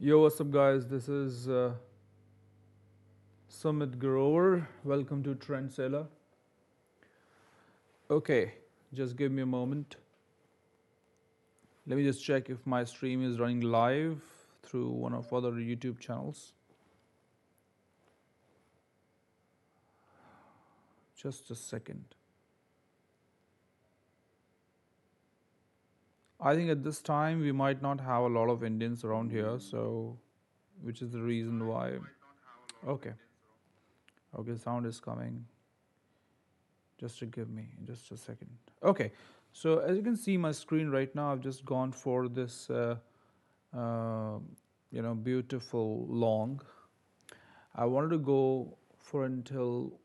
Yo, what's up, guys? This is Sumit Grover. Welcome to TrendSailor. Okay, just give me a moment. Let me just check if my stream is running live through one of other YouTube channels. Just a second. I think at this time we might not have a lot of Indians around here, so which is the reason why. Okay, okay, sound is coming. Just to give me just a second. Okay, so as you can see my screen right now, I've just gone for this uh, beautiful long. I wanted to go for until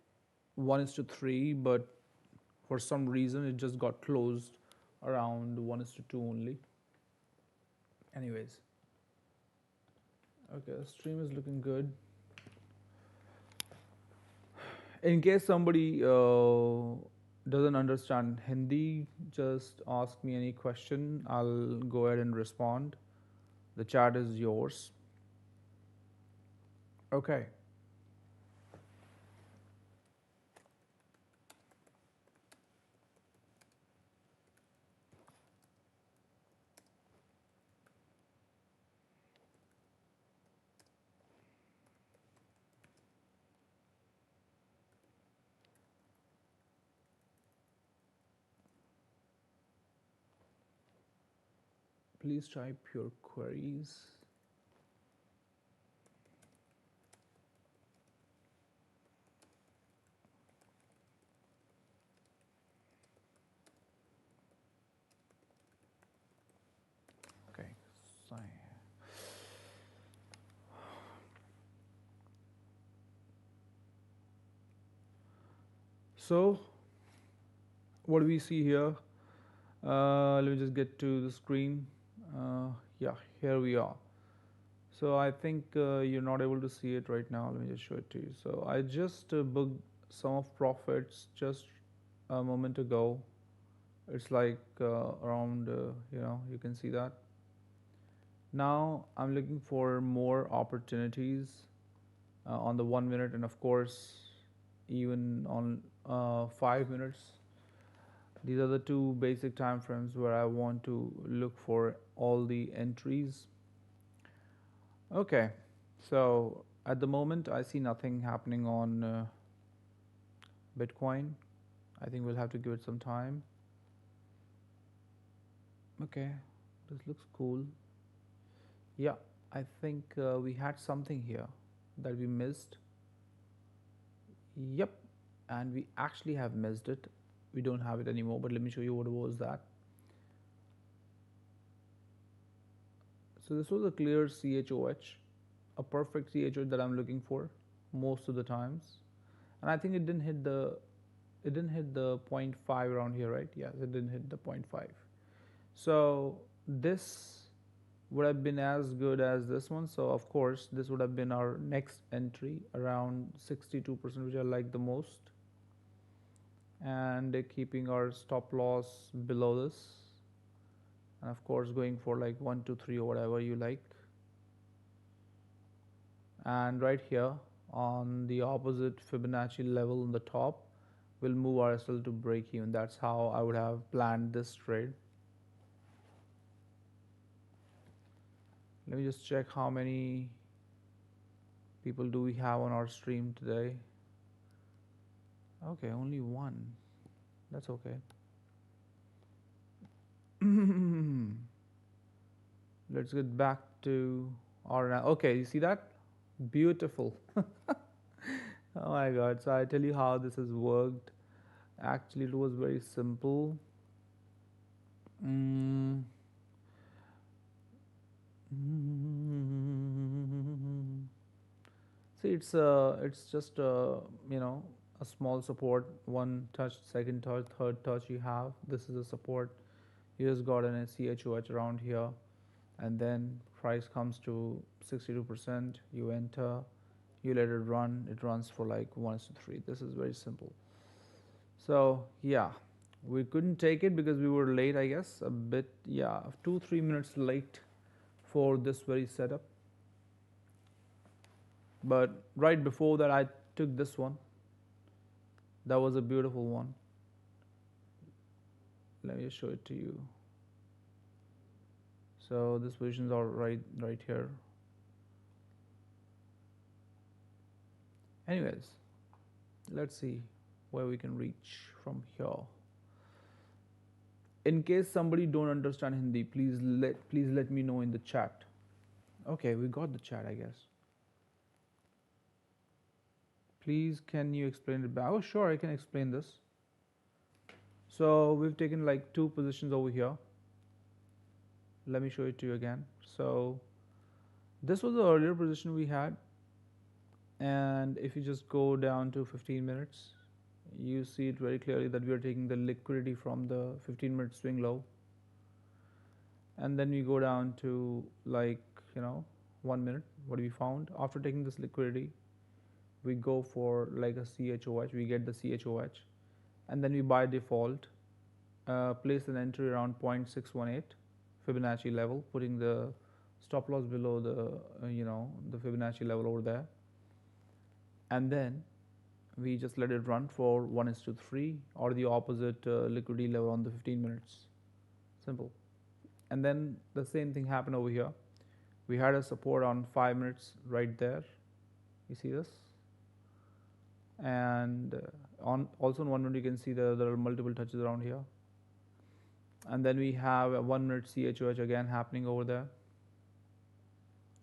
1 is to 3, but for some reason it just got closed around 1 is to 2 only. Anyways, okay, the stream is looking good. In case somebody doesn't understand Hindi, just ask me any question. I'll go ahead and respond. The chat is yours. Okay. Please type your queries. Okay. So, what do we see here? Let me just get to the screen. Yeah, here we are. So I think you're not able to see it right now. Let me just show it to you. So I just booked some of profits just a moment ago. It's like around, you can see that. Now I'm looking for more opportunities on the 1 minute, and of course, even on 5 minutes. These are the two basic time frames where I want to look for all the entries. Okay, so at the moment I see nothing happening on Bitcoin. I think we'll have to give it some time. Okay, this looks cool. Yeah, I think we had something here that we missed. Yep, and we actually have missed it. We don't have it anymore, but let me show you what was that. So this was a clear CHOH, a perfect CHOH that I'm looking for most of the times. And I think it didn't hit the 0.5 around here, right? Yes, it didn't hit the 0.5. So this would have been as good as this one. So of course this would have been our next entry around 62%, which I like the most, and keeping our stop loss below this, and of course going for like 1 2 3 or whatever you like. And right here on the opposite Fibonacci level on the top, we'll move ourselves to break even. That's how I would have planned this trade. Let me just check how many people do we have on our stream today. Okay, only one. That's okay. Let's get back to our. Okay, you see that? Beautiful. Oh my god. So I tell you how this has worked. Actually, it was very simple. Mm. See, it's just a small support, one touch, second touch, third touch. You have this is a support. You just got an CHOH around here, and then price comes to 62%. You enter, you let it run. It runs for like 1:3. This is very simple. So yeah, we couldn't take it because we were late. I guess a bit. Yeah, 2-3 minutes late for this very setup. But right before that, I took this one. That was a beautiful one. Let me just show it to you. So this positions are right here. Anyways, let's see where we can reach from here. In case somebody don't understand Hindi, please let me know in the chat. Okay, we got the chat, I guess. Please, can you explain it back? Oh, sure, I can explain this. So we've taken like two positions over here. Let me show it to you again. So this was the earlier position we had, and if you just go down to 15 minutes, you see it very clearly that we are taking the liquidity from the 15-minute swing low, and then we go down to like 1 minute. What we found after taking this liquidity, we go for like a CHOH, we get the CHOH, and then we by default place an entry around 0.618 Fibonacci level, putting the stop loss below the Fibonacci level over there, and then we just let it run for 1:3 or the opposite liquidity level on the 15 minutes. Simple. And then the same thing happened over here. We had a support on 5 minutes right there. You see this? And also on 1 minute you can see there are multiple touches around here. And then we have a 1 minute CHOH again happening over there.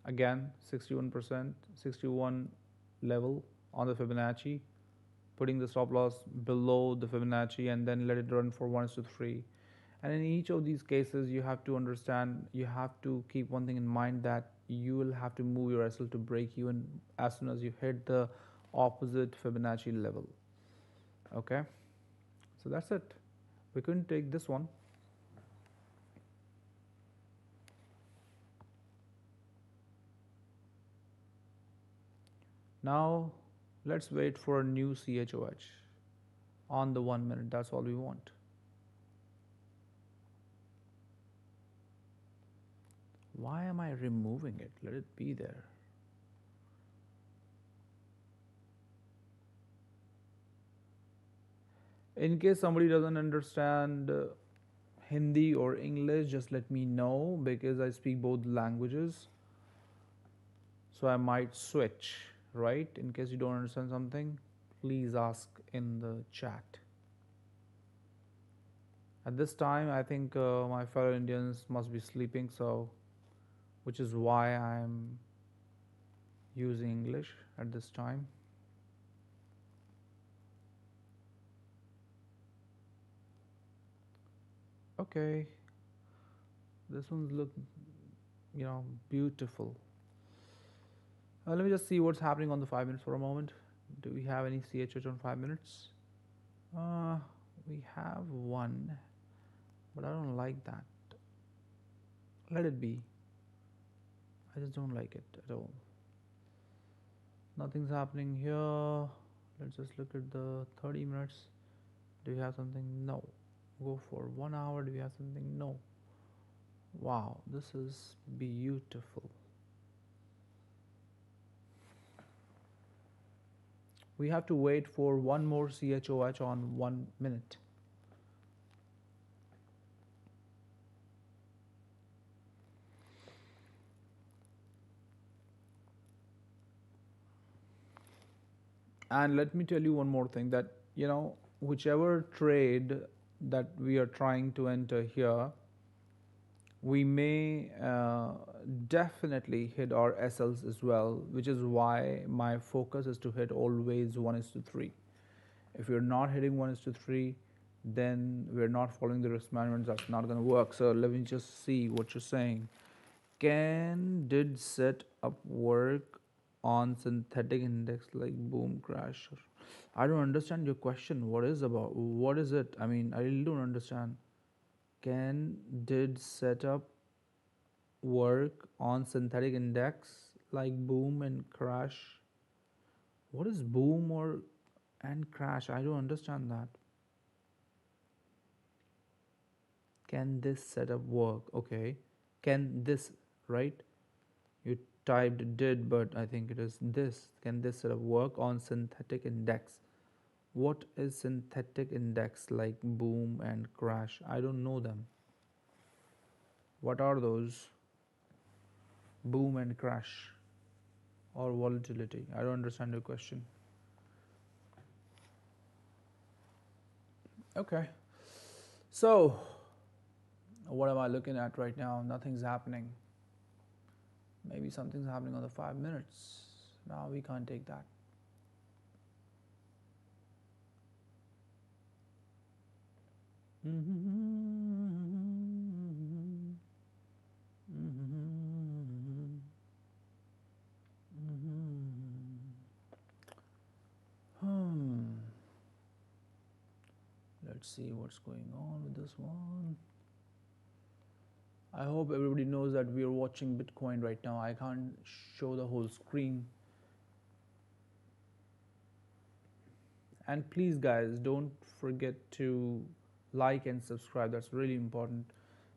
Again 61%, 61 level on the Fibonacci, putting the stop loss below the Fibonacci, and then let it run for 1:3. And in each of these cases, you have to understand, you have to keep one thing in mind, that you will have to move your SL to break even as soon as you hit the opposite Fibonacci level. Okay, so that's it. We couldn't take this one. Now let's wait for a new CHOH on the 1 minute. That's all we want. Why am I removing it? Let it be there. In case somebody doesn't understand Hindi or English, just let me know, because I speak both languages. So I might switch, right? In case you don't understand something, please ask in the chat. At this time, I think my fellow Indians must be sleeping, so which is why I'm using English at this time. Okay, this one's look beautiful. Let me just see what's happening on the 5 minutes for a moment. Do we have any CHH on 5 minutes? We have one, but I don't like that. Let it be. I just don't like it at all. Nothing's happening here. Let's just look at the 30 minutes. Do we have something? No. Go for 1 hour. Do we have something? No. Wow, this is beautiful. We have to wait for one more CHOH on 1 minute. And let me tell you one more thing, that whichever trade that we are trying to enter here, we may definitely hit our SLs as well, which is why my focus is to hit always 1:3. If you're not hitting 1:3, then we're not following the risk management. That's not going to work. So let me just see what you're saying. Did set up work on synthetic index like boom crash? I don't understand your question. What is it? I mean, I really don't understand. Did set up work on synthetic index like boom and crash? What is boom and crash? I don't understand that. Can this setup work? Okay, can this, right? You typed did, but I think it is this. Can this sort of work on synthetic index? What is synthetic index like boom and crash? I don't know them. What are those? Boom and crash or volatility? I don't understand your question. Okay. So, what am I looking at right now? Nothing's happening. Maybe something's happening on the 5 minutes. Now we can't take that. Let's see what's going on with this one. I hope everybody knows that we are watching Bitcoin right now. I can't show the whole screen. And please, guys, don't forget to like and subscribe. That's really important,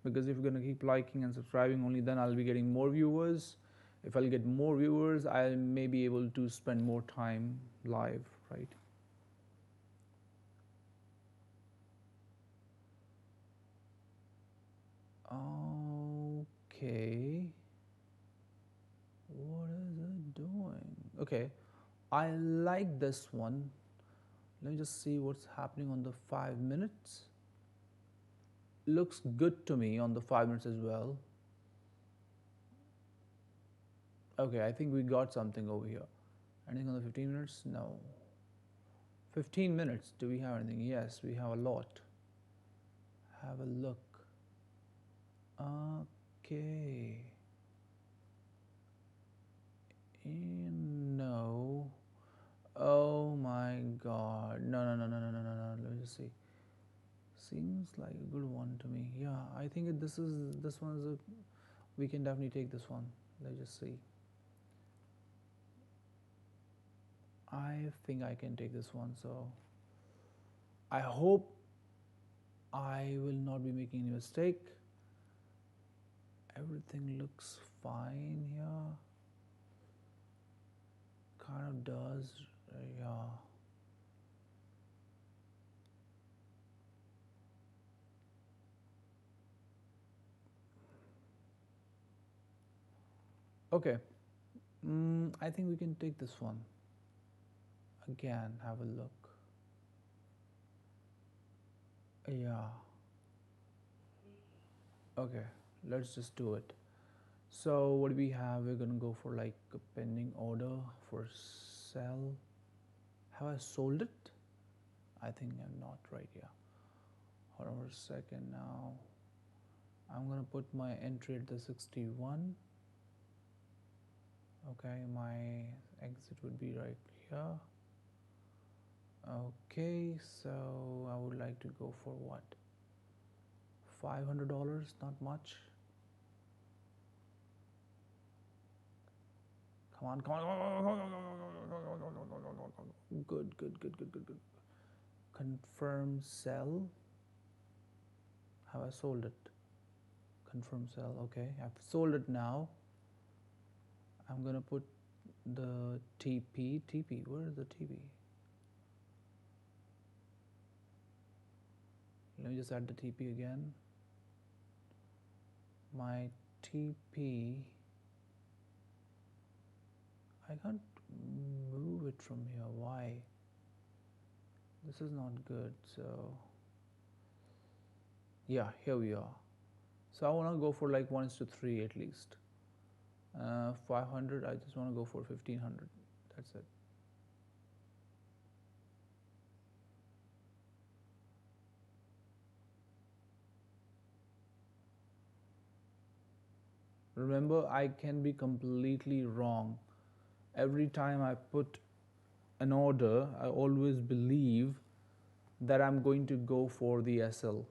because if you're going to keep liking and subscribing, only then I'll be getting more viewers. If I'll get more viewers, I may be able to spend more time live, right? Okay. What is it doing? Okay. I like this one. Let me just see what's happening on the 5 minutes. Looks good to me on the 5 minutes as well. Okay, I think we got something over here. Anything on the 15 minutes? No. 15 minutes. Do we have anything? Yes, we have a lot. Have a look. Okay. No. Oh my god. No. Let me just see. Seems like a good one to me. Yeah, I think this one is a. We can definitely take this one. Let's just see. I think I can take this one. So I hope I will not be making any mistake. Everything looks fine here. Kind of does. Yeah. Okay. I think we can take this one. Again, have a look. Yeah. Okay, let's just do it. So what do we have? We're gonna go for like a pending order for sell. Have I sold it? I think I'm not right. Yeah. Hold on for a second now. I'm gonna put my entry at the 61. Okay, my exit would be right here. Okay, so I would like to go for what? $500, not much. Come on. Good. Confirm sell. Have I sold it? Confirm sell. Okay, I've sold it now. I'm gonna put the TP. Where is the TP? Let me just add the TP again. My TP. I can't move it from here. Why? This is not good. So yeah, here we are. So I want to go for like 1:3 at least. 500. I just want to go for 1500. That's it. Remember, I can be completely wrong. Every time I put an order, I always believe that I'm going to go for the SL.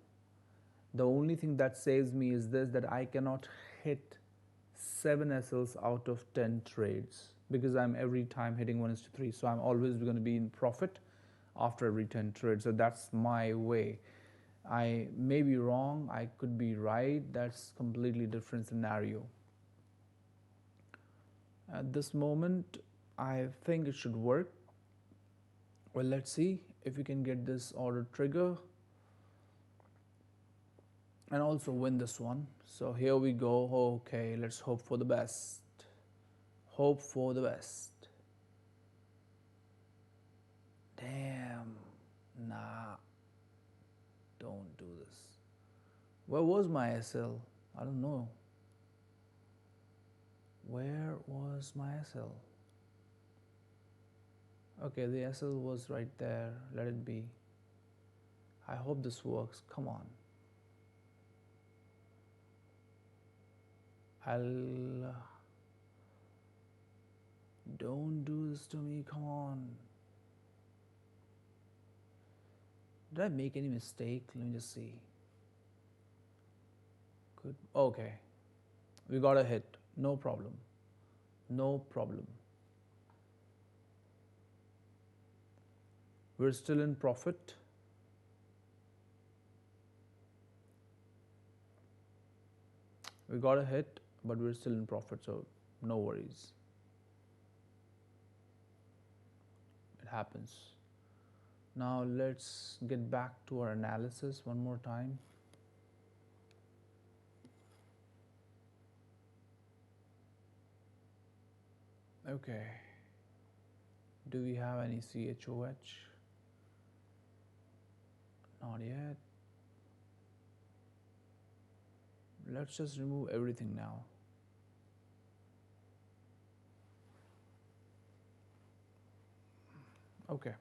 The only thing that saves me is this, that I cannot hit 7 SLs out of 10 trades, because I'm every time hitting 1:3. So I'm always going to be in profit after every 10 trades. So that's my way. I may be wrong, I could be right. That's completely different scenario. At this moment, I think it should work. Well, let's see if we can get this order trigger and also win this one. So here we go. Okay, let's hope for the best. Hope for the best. Damn. Nah. Don't do this. Where was my SL? I don't know. Where was my SL? Okay, the SL was right there. Let it be. I hope this works. Come on. Don't do this to me. Come on. Did I make any mistake? Let me just see. Good. Okay. We got a hit. No problem. No problem. We're still in profit. We got a hit, but we're still in profit, so no worries. It happens. Now let's get back to our analysis one more time. Okay. Do we have any CHOH? Not yet. Let's just remove everything now. Okay.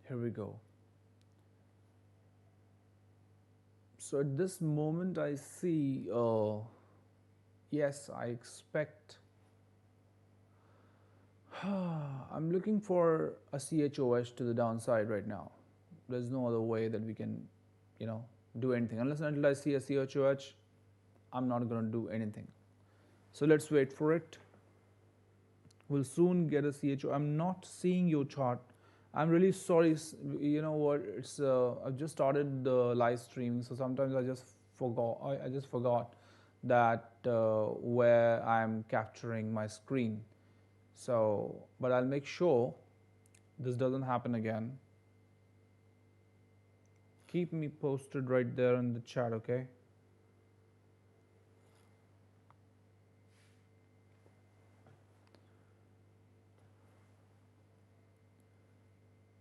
Here we go. So at this moment I see, yes, I expect, I'm looking for a CHOH to the downside right now. There's no other way that we can, do anything. Unless and until I see a CHOH, I'm not going to do anything. So let's wait for it. We'll soon get a CHO. I'm not seeing your chart. I'm really sorry. You know what? It's I've just started the live streaming, so sometimes I just forgot that where I'm capturing my screen. So, but I'll make sure this doesn't happen again. Keep me posted right there in the chat, okay?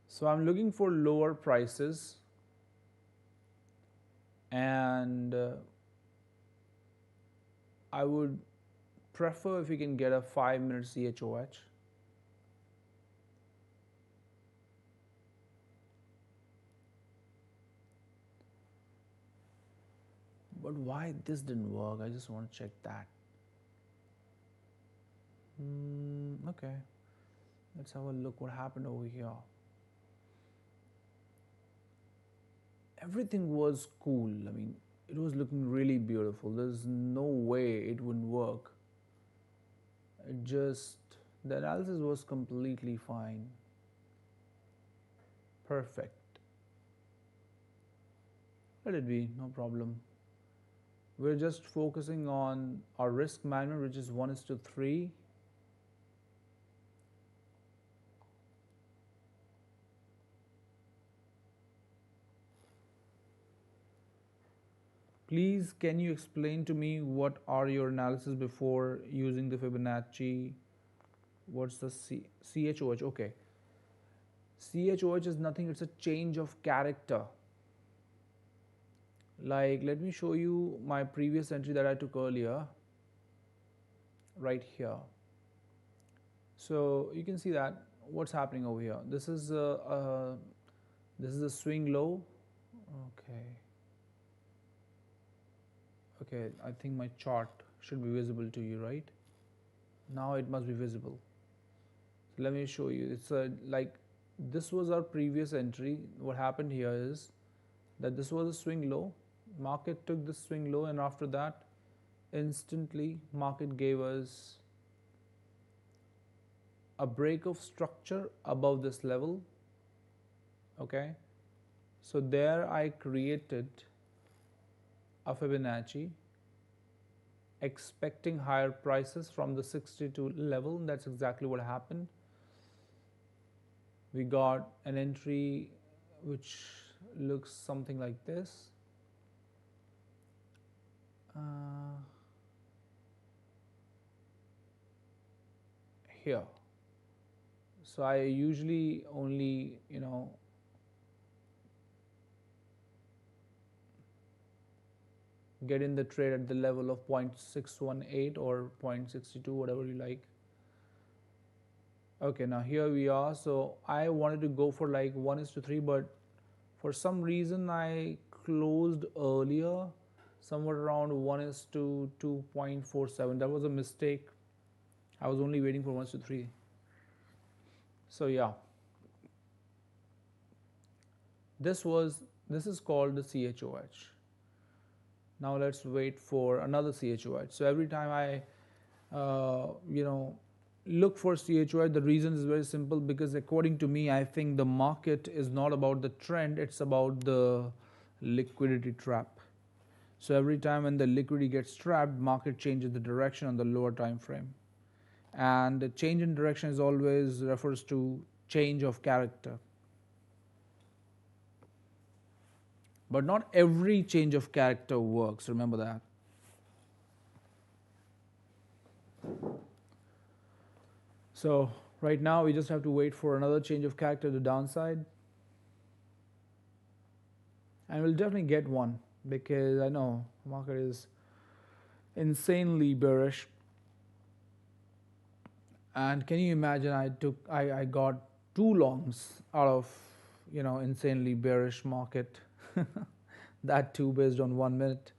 So I'm looking for lower prices, and I would prefer if you can get a 5-minute CHOH. But why this didn't work? I just want to check that. Okay. Let's have a look what happened over here. Everything was cool. I mean, it was looking really beautiful. There's no way it wouldn't work. The analysis was completely fine. Perfect. Let it be, no problem. We're just focusing on our risk management, which is 1:3. Please, can you explain to me what are your analysis before using the Fibonacci? What's the CHOH? Okay. CHOH is nothing, it's a change of character. Like, let me show you my previous entry that I took earlier, right here. So you can see that what's happening over here. This is a swing low. Okay, I think my chart should be visible to you, right? Now it must be visible. So let me show you. It's like this was our previous entry. What happened here is that this was a swing low. Market took the swing low, and after that, instantly market gave us a break of structure above this level. Okay, so there I created a Fibonacci expecting higher prices from the 62 level. That's exactly what happened. We got an entry which looks something like this. Here, so I usually only get in the trade at the level of 0.618 or 0.62, whatever you like. Okay, now here we are. So I wanted to go for like 1:3, but for some reason I closed earlier, somewhere around 1:2.47. That was a mistake. I was only waiting for 1:3. So yeah, this is called the CHOH. Now let's wait for another CHOH. So every time I look for CHOH, the reason is very simple, because according to me, I think the market is not about the trend, it's about the liquidity trap. So every time when the liquidity gets trapped, market changes the direction on the lower time frame. And the change in direction is always refers to change of character. But not every change of character works, remember that. So right now we just have to wait for another change of character to the downside. And we'll definitely get one, because I know the market is insanely bearish. And can you imagine, I got two longs out of insanely bearish market. That too based on 1 minute.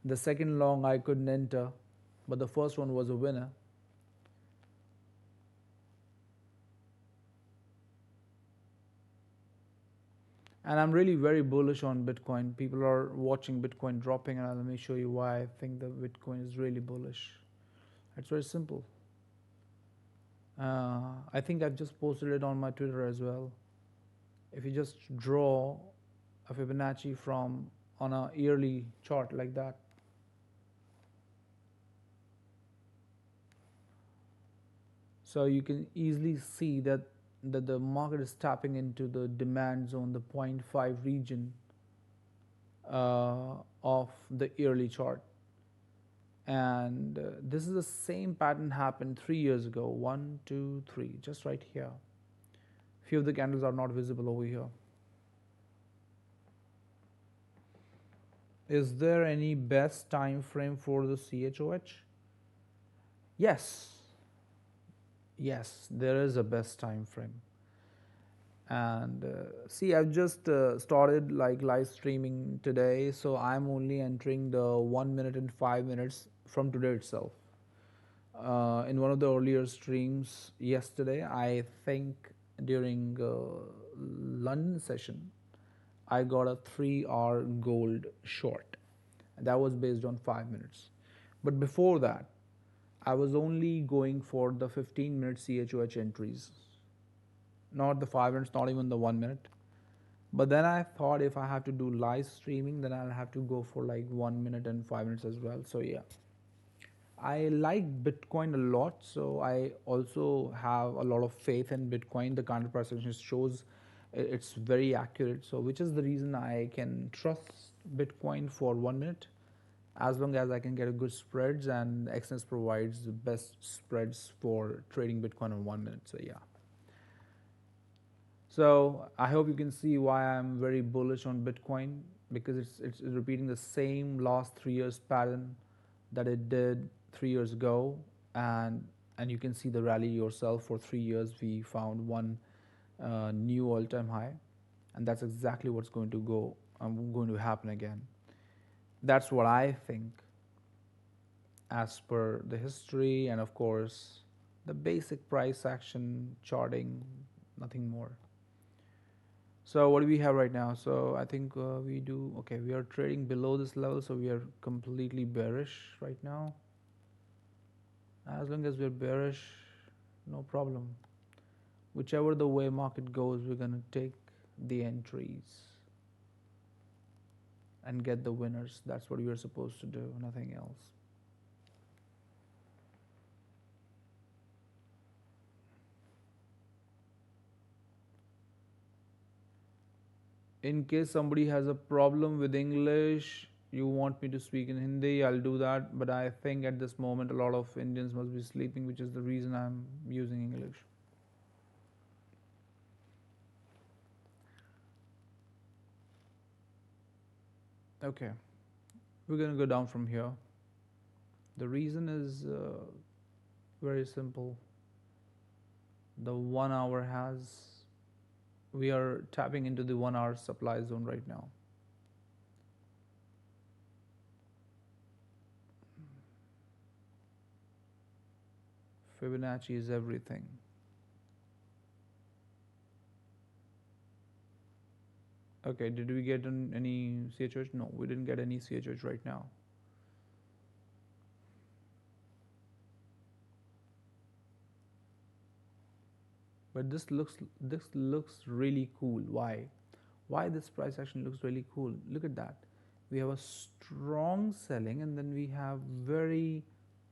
The second long I couldn't enter, but the first one was a winner. And I'm really very bullish on Bitcoin. People are watching Bitcoin dropping, and let me show you why I think the Bitcoin is really bullish. It's very simple. I think I've just posted it on my Twitter as well. If you just draw a Fibonacci from on a yearly chart like that, so you can easily see that the market is tapping into the demand zone, the 0.5 region of the yearly chart. And this is the same pattern happened 3 years ago. 1, 2, 3, just right here. Few of the candles are not visible over here. Is there any best time frame for the CHOH? Yes, there is a best time frame. And see, I've just started like live streaming today, so I'm only entering the 1 minute and 5 minutes from today itself. In one of the earlier streams yesterday, I think during London session, I got a 3-hour gold short. That was based on 5 minutes. But before that, I was only going for the 15-minute CHOH entries. Not the 5 minutes, not even the 1 minute. But then I thought if I have to do live streaming, then I'll have to go for like 1 minute and 5 minutes as well. So yeah, I like Bitcoin a lot. So I also have a lot of faith in Bitcoin. The counter price action shows it's very accurate. So which is the reason I can trust Bitcoin for 1 minute, as long as I can get a good spreads, and Exness provides the best spreads for trading Bitcoin in 1 minute. So yeah. So I hope you can see why I'm very bullish on Bitcoin, because it's repeating the same last 3 years pattern that it did 3 years ago, and you can see the rally yourself. For 3 years we found one new all-time high, and that's exactly what's going to happen again. That's what I think, as per the history, and of course the basic price action charting, nothing more. So what do we have right now? So I think we are trading below this level, so we are completely bearish right now. As long as we're bearish, no problem. Whichever the way market goes, we're going to take the entries and get the winners. That's what we're supposed to do, nothing else. In case somebody has a problem with English, you want me to speak in Hindi, I'll do that. But I think at this moment, a lot of Indians must be sleeping, which is the reason I'm using English. Okay, we're gonna go down from here. The reason is very simple. The 1 hour has, we are tapping into the 1 hour supply zone right now. Fibonacci is everything. Okay, did we get any CHH? No, we didn't get any CHH right now. But this looks really cool. Why? Why this price action looks really cool? Look at that. We have a strong selling and then we have very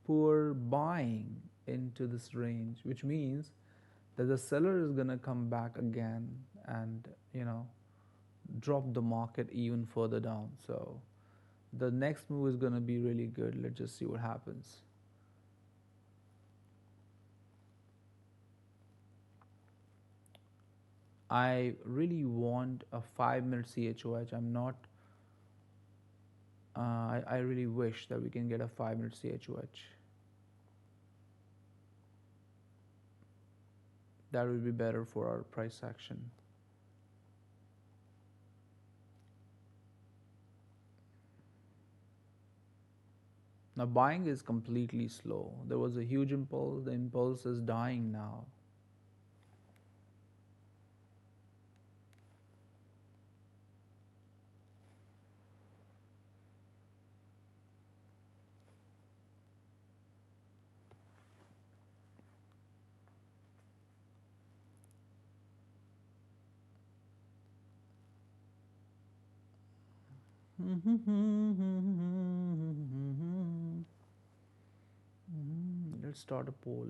poor buying into this range, which means that the seller is gonna come back again and drop the market even further down. So the next move is gonna be really good. Let's just see what happens. I really want a 5 minute CHOH. I'm not. I really wish that we can get a 5 minute CHOH. That would be better for our price action. Now buying is completely slow. There was a huge impulse. The impulse is dying now. Let's start a poll.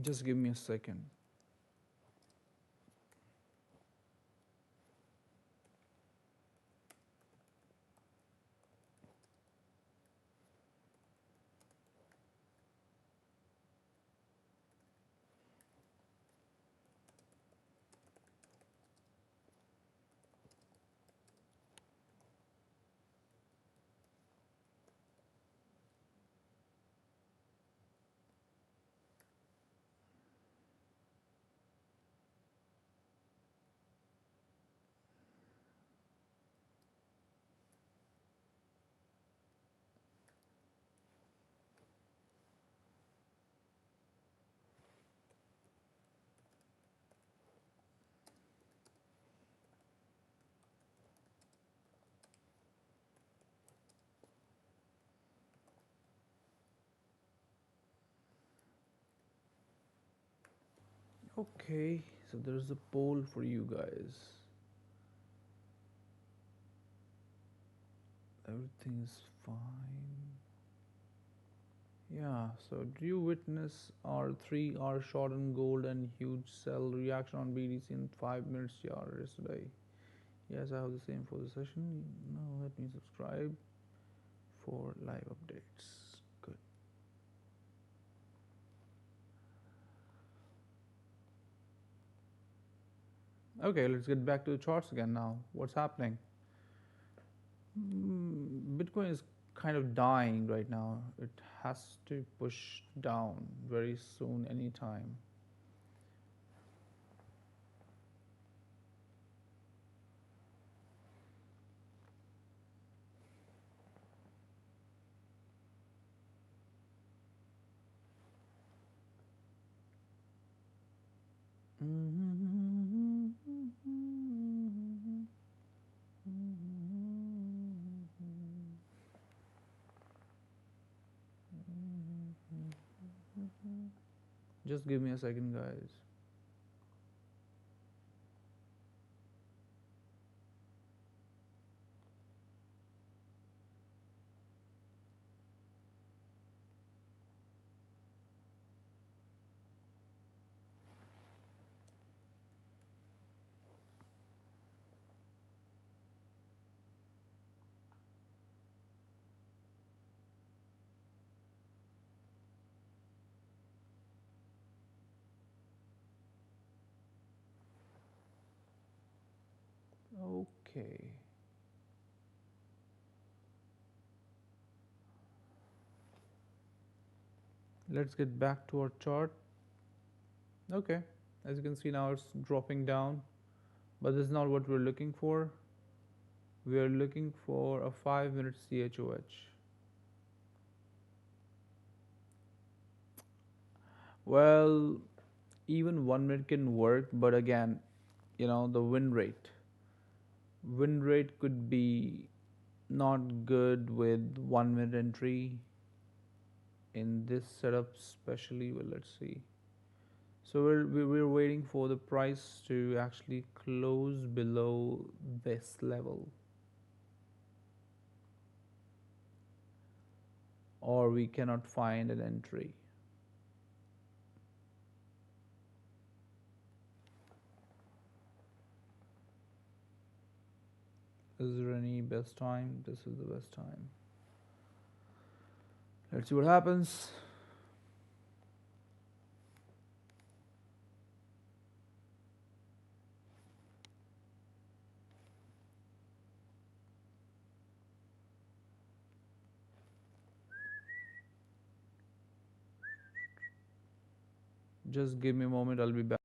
Just give me a second. Okay, so there's a poll for you guys. Everything is fine. Yeah, so do you witness our 3 hour short on gold and huge sell reaction on BDC in 5 minutes? Yeah, yesterday. Yes, I have the same for the session. Now let me subscribe for live updates. Good. Okay, let's get back to the charts again now. What's happening? Bitcoin is kind of dying right now. It has to push down very soon, anytime. Just give me a second, guys. Okay. Let's get back to our chart. Okay. As you can see now, it's dropping down, but this is not what we're looking for. We are looking for a 5-minute CHOH. Well, even 1 minute can work, but again, the win rate could be not good with 1 minute entry in this setup, especially. Well, let's see. So we're waiting for the price to actually close below this level, or we cannot find an entry. Is there any best time? This is the best time. Let's see what happens. Just give me a moment, I'll be back.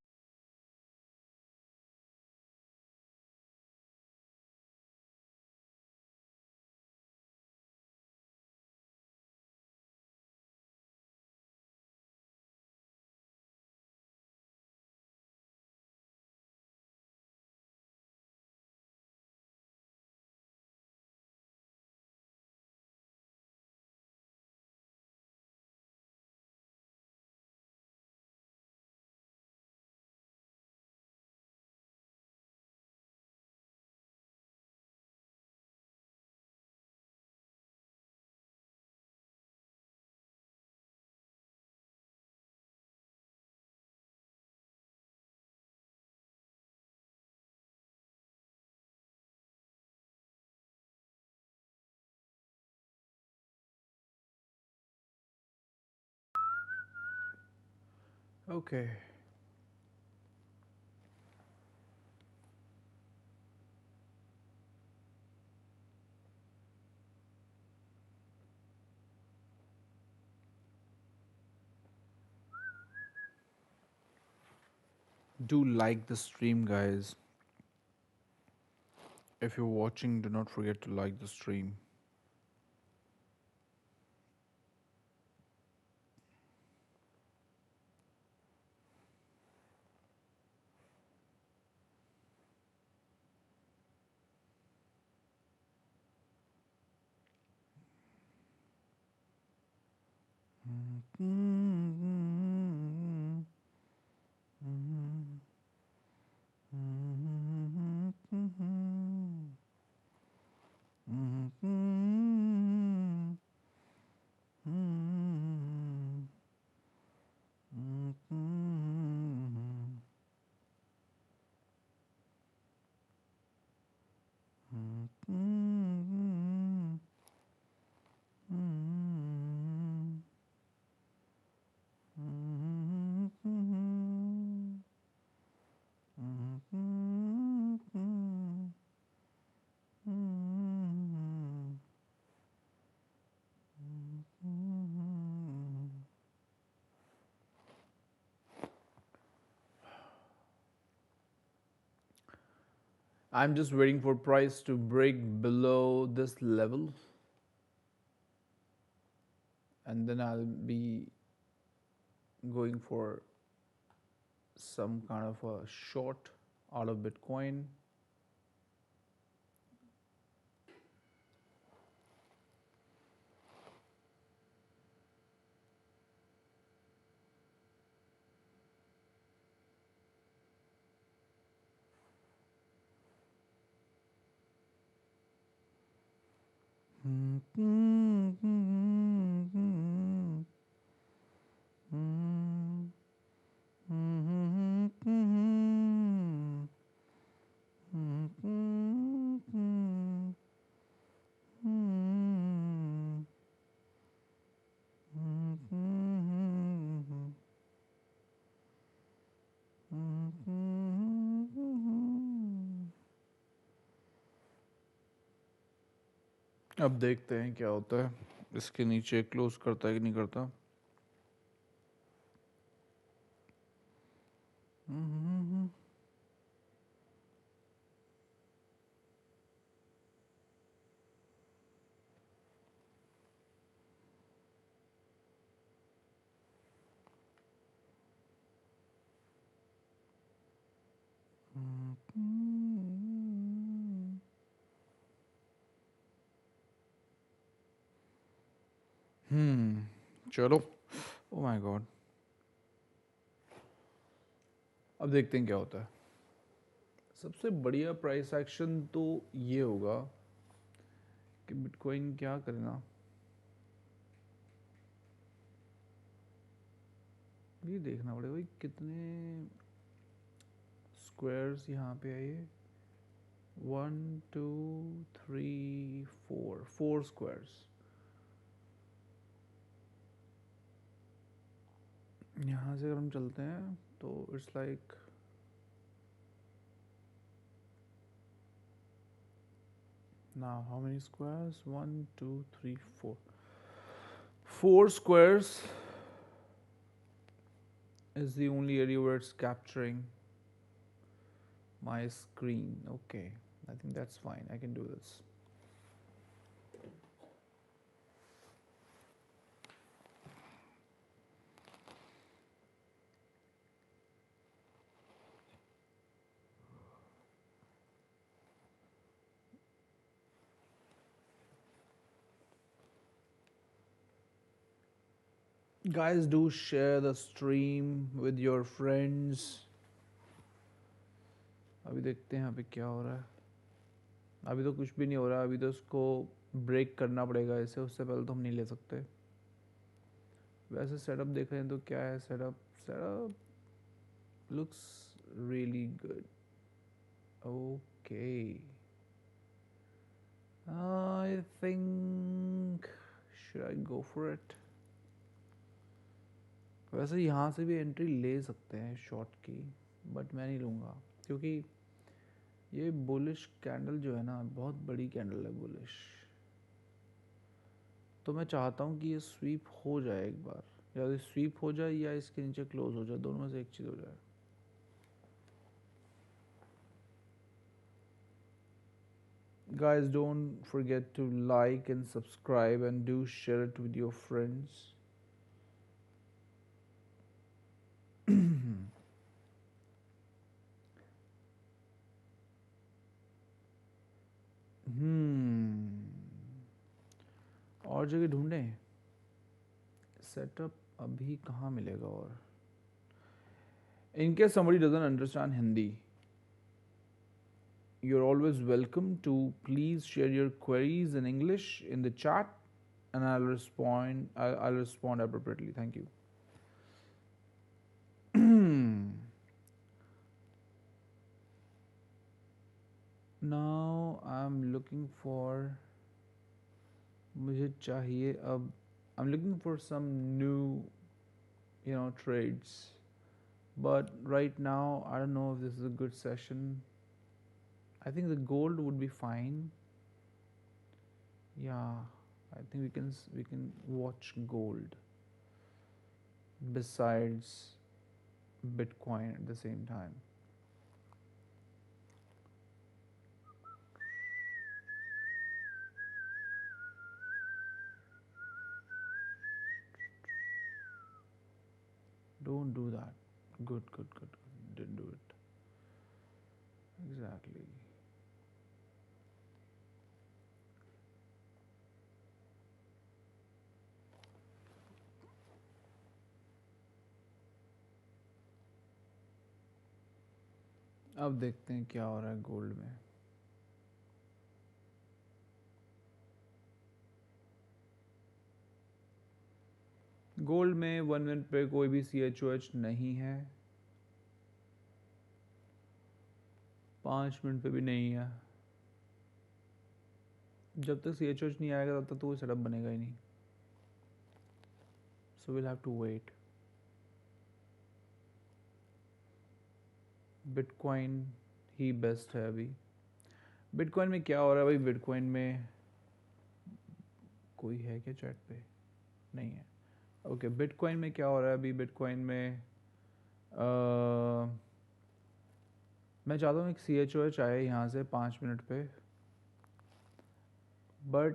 Okay. Do like the stream, guys. If you're watching, do not forget to like the stream. I'm just waiting for price to break below this level, and then I'll be going for some kind of a short out of Bitcoin. अब देखते हैं क्या होता है, इसके नीचे close करता है कि नहीं करता. चलो. Oh my God. अब देखते हैं क्या होता है. सबसे बढ़िया प्राइस एक्शन तो ये होगा कि बिटकॉइन क्या करना. ये देखना पड़ेगा भाई कितने स्क्वायर्स यहाँ पे है. ये 1 2 3 4 स्क्वायर्स. यहाँ से अगर हम चलते हैं तो it's like now how many squares? 1 2 3 4 4 squares is the only area where it's capturing my screen. Okay, I think that's fine. I can do this. Guys, do share the stream with your friends. अभी देखते हैं यहाँ पे क्या हो रहा है. अभी तो कुछ भी नहीं हो रहा. अभी तो इसको ब्रेक करना पड़ेगा इसे. उससे पहले तो हम नहीं ले सकते. वैसे सेटअप देख रहे हैं तो क्या है. Setup looks really good. Okay, I think should I go for it. वैसे यहाँ से भी एंट्री ले सकते हैं शॉर्ट की, बट मैं नहीं लूँगा क्योंकि ये बुलिश कैंडल जो है ना, बहुत बड़ी कैंडल है बुलिश. तो मैं चाहता हूँ कि ये स्वीप हो जाए एक बार. या ये स्वीप हो जाए या इसके नीचे क्लोज हो जाए. दोनों में से एक चीज़ हो जाए. Guys, don't forget to like and subscribe and do share it with your friends. और जगह ढूंढें. सेटअप अभी कहाँ मिलेगा. और in case somebody doesn't understand Hindi, you're always welcome to please share your queries in English in the chat, and I'll respond appropriately. Thank you. Now I'm looking for, मुझे चाहिए अब, I'm looking for some new, trades. But right now, I don't know if this is a good session. I think the gold would be fine. Yeah, I think we can watch gold besides Bitcoin at the same time. Don't do that. Good, good, good, good. Didn't do it. Exactly. अब देखते हैं क्या हो रहा है gold में. Gold में 1 minute पे कोई भी CHOH नहीं है, 5 मिनट पे भी नहीं है. जब तक CHOH नहीं आएगा तब तक तो कोई सेटअप बनेगा ही नहीं. So will have to wait. Bitcoin ही बेस्ट है अभी. बिटकॉइन में क्या हो रहा है भाई? बिटकॉइन में कोई है क्या चैट पे? नहीं है. ओके, बिटकॉइन में क्या हो रहा है अभी? बिटकॉइन में मैं चाहता हूँ एक CHOH आए यहाँ से 5 मिनट पे. बट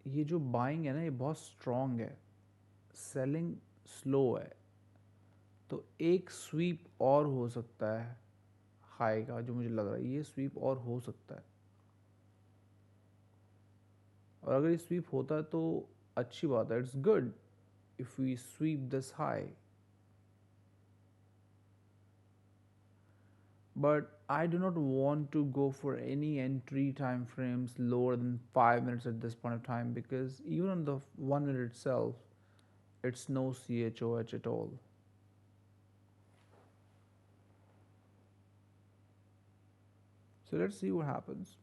ये जो बाइंग है ना, ये बहुत स्ट्रॉन्ग है, सेलिंग स्लो है. तो एक स्वीप और हो सकता है हाई का, जो मुझे लग रहा है ये स्वीप और हो सकता है. और अगर ये स्वीप होता है तो अच्छी बात है. It's good if we sweep this high. But I do not want to go for any entry time frames lower than 5 minutes at this point of time, because even on the 1 minute itself, it's no CHOH at all. So let's see what happens.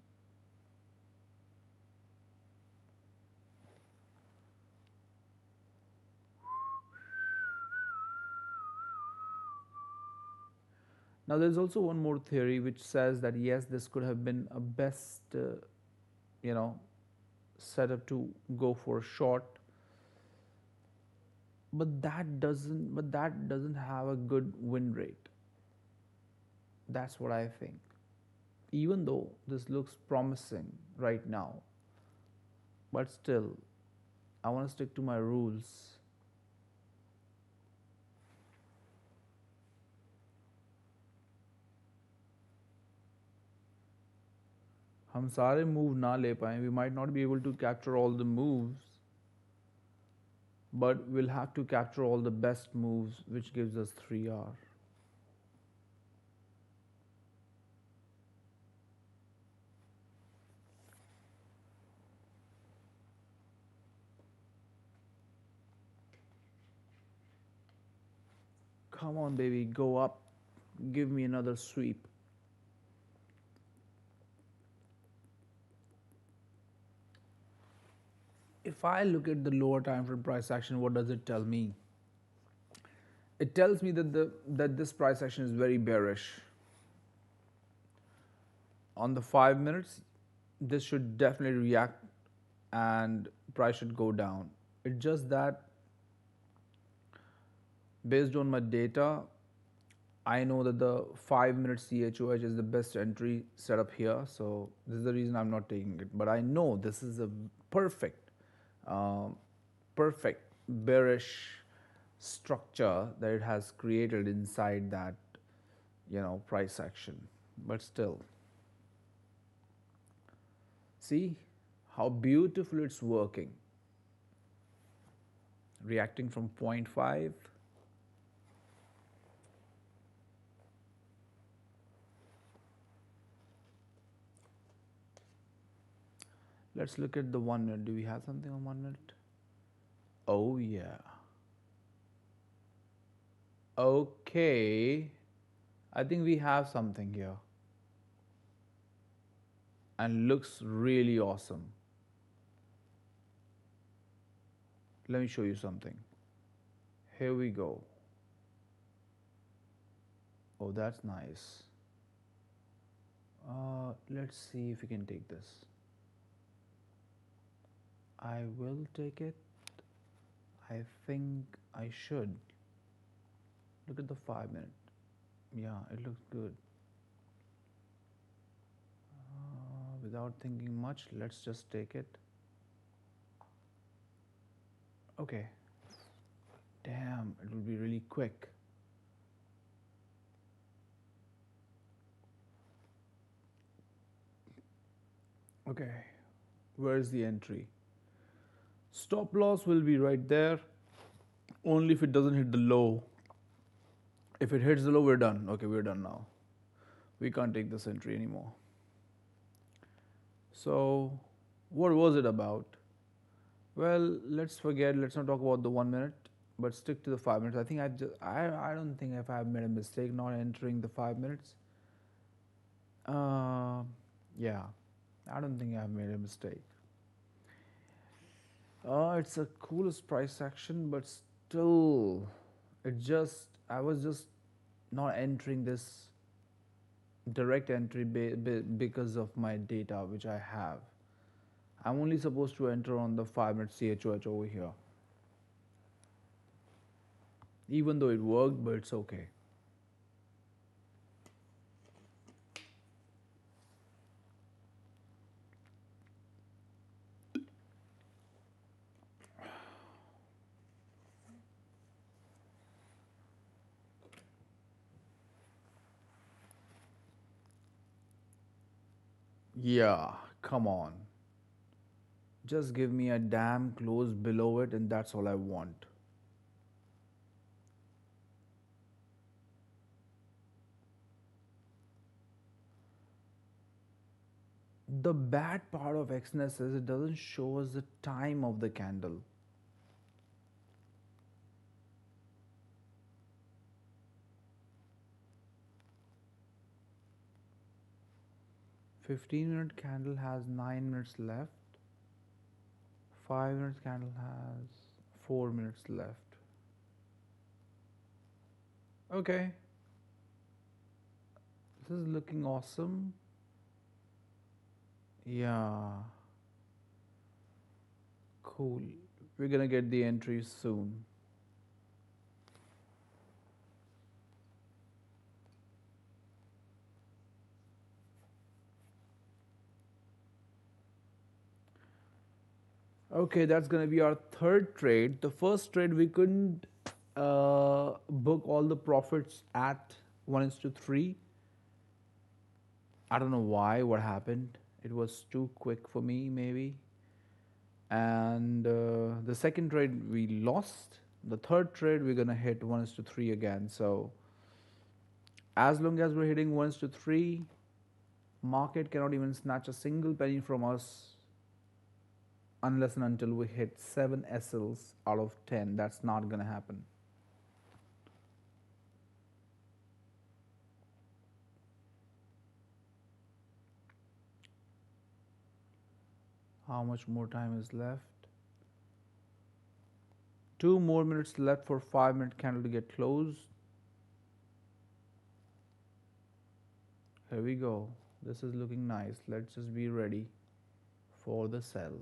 Now there's also one more theory which says that yes, this could have been a best, you know, setup to go for short, but that doesn't have a good win rate. That's what I think. Even though this looks promising right now, but still, I want to stick to my rules. हम सारे move ना ले पाएं. We might not be able to capture all the moves, but we'll have to capture all the best moves, which gives us 3R. Come on, baby, go up. Give me another sweep. If I look at the lower time frame price action, what does it tell me? It tells me that this price action is very bearish. On the 5 minutes, this should definitely react and price should go down. It's just that based on my data, I know that the 5 minute CHOH is the best entry setup here. So this is the reason I'm not taking it. But I know this is a perfect, perfect bearish structure that it has created inside that, price action. But still, see how beautiful it's working. Reacting from 0.5. Let's look at the 1 minute. Do we have something on 1 minute? Oh, yeah. Okay. I think we have something here. and looks really awesome. Let me show you something. Here we go. Oh, that's nice. Let's see if we can take this. I will take it. I think I should. Look at the 5 minute. Yeah, it looks good. Without thinking much, let's just take it. Okay. Damn, it will be really quick. Okay, where's the entry? Stop loss will be right there, only if it doesn't hit the low. If it hits the low, we're done. Okay, we're done now. We can't take this entry anymore. So, what was it about? Well, let's forget. Let's not talk about the 1 minute, but stick to the 5 minutes. I think I don't think if I've made a mistake not entering the 5 minutes. Uh, yeah, I don't think I've made a mistake. It's a coolest price action, but still, I was just not entering this direct entry because of my data which I have. I'm only supposed to enter on the 5 minute CHOH over here. Even though it worked, but it's okay. Yeah, come on. Just give me a damn close below it, and that's all I want. The bad part of Xness is it doesn't show us the time of the candle. $15-minute candle has 9 minutes left. 5 minutes candle has 4 minutes left. Okay. This is looking awesome. Yeah. Cool. We're gonna get the entries soon. Okay, that's gonna be our third trade. The first trade we couldn't book all the profits at 1:3. I don't know why, what happened. It was too quick for me, maybe. And the second trade we lost. The third trade we're gonna hit 1:3 again. So as long as we're hitting 1:3, market cannot even snatch a single penny from us unless and until we hit 7 SLs out of 10. That's not gonna happen. How much more time is left? 2 more minutes left for 5 minute candle to get closed. Here we go. This is looking nice. Let's just be ready for the sell.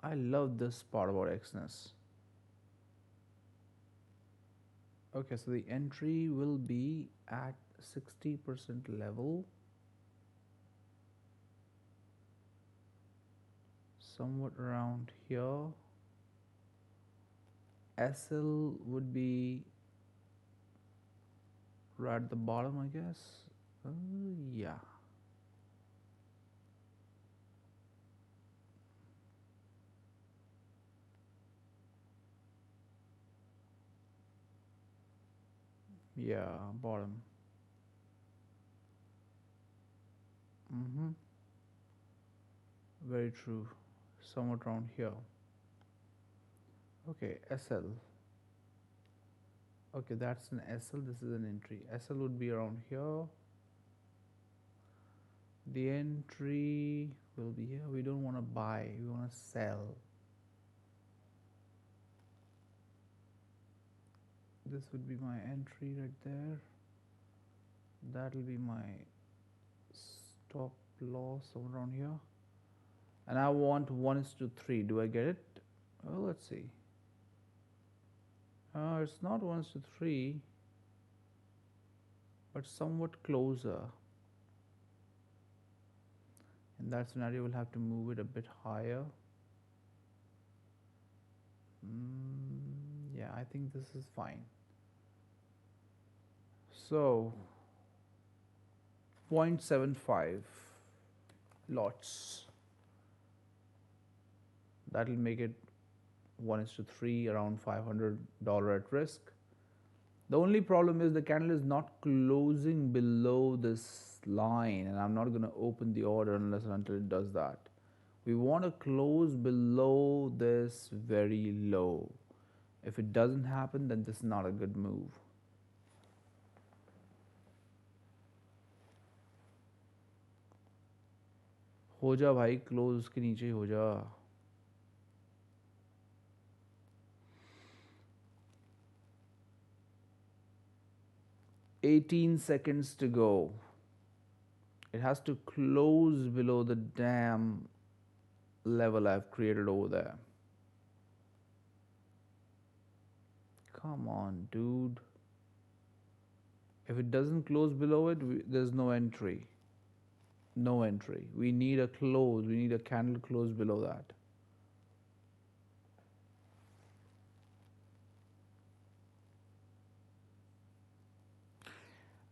I love this part about Xness. Okay, so the entry will be at 60% level. Somewhat around here. SL would be right at the bottom, I guess. Yeah. Yeah, bottom. Very true. Somewhat around here. Okay, SL. Okay, that's an SL. This is an entry. SL would be around here. The entry will be here. We don't want to buy, we want to sell. This would be my entry right there. That will be my stop loss somewhere around here. And I want 1:3. Do I get it? Well, let's see. It's not 1:3, but somewhat closer. In that scenario, we'll have to move it a bit higher. Yeah, I think this is fine. So 0.75 lots. That'll make it 1:3, around $500 at risk. The only problem is the candle is not closing below this line, and I'm not going to open the order unless and until it does that. We want to close below this very low. If it doesn't happen, then this is not a good move. हो जा भाई, close उसके नीचे ही हो जा. 18 seconds to go. It has to close below the damn level I've created over there. Come on, dude. If it doesn't close below it, there's no entry. No entry. We need a close. We need a candle close below that.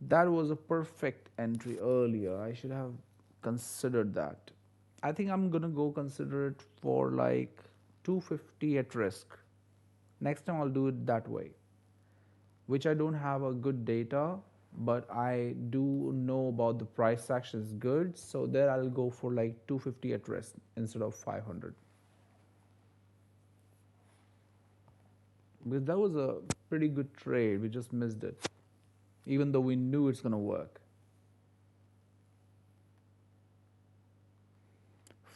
That was a perfect entry earlier. I should have considered that. I think I'm gonna go consider it for like 250 at risk. Next time I'll do it that way, which I don't have a good data, but I do know about the price action is good. So there I'll go for like 250 at risk instead of 500. Because that was a pretty good trade. We just missed it, even though we knew it's gonna work.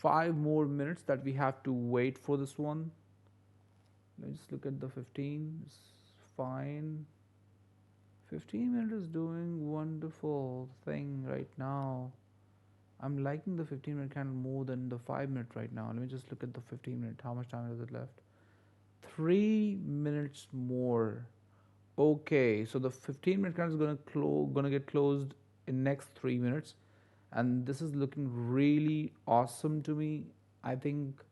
5 more minutes that we have to wait for this one. Let me just look at the 15. It's fine. 15 minutes is doing wonderful thing right now. I'm liking the 15-minute candle more than the 5-minute right now. Let me just look at the 15-minute. How much time is it left? 3 minutes more. Okay, so the 15-minute candle is gonna get closed in next 3 minutes, and this is looking really awesome to me. I think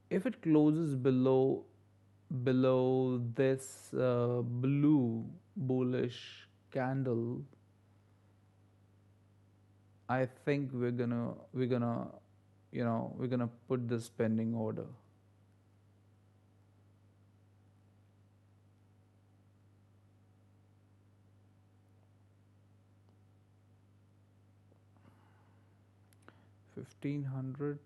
if it closes below this blue bullish candle, I think we're gonna put this pending order. $1,500.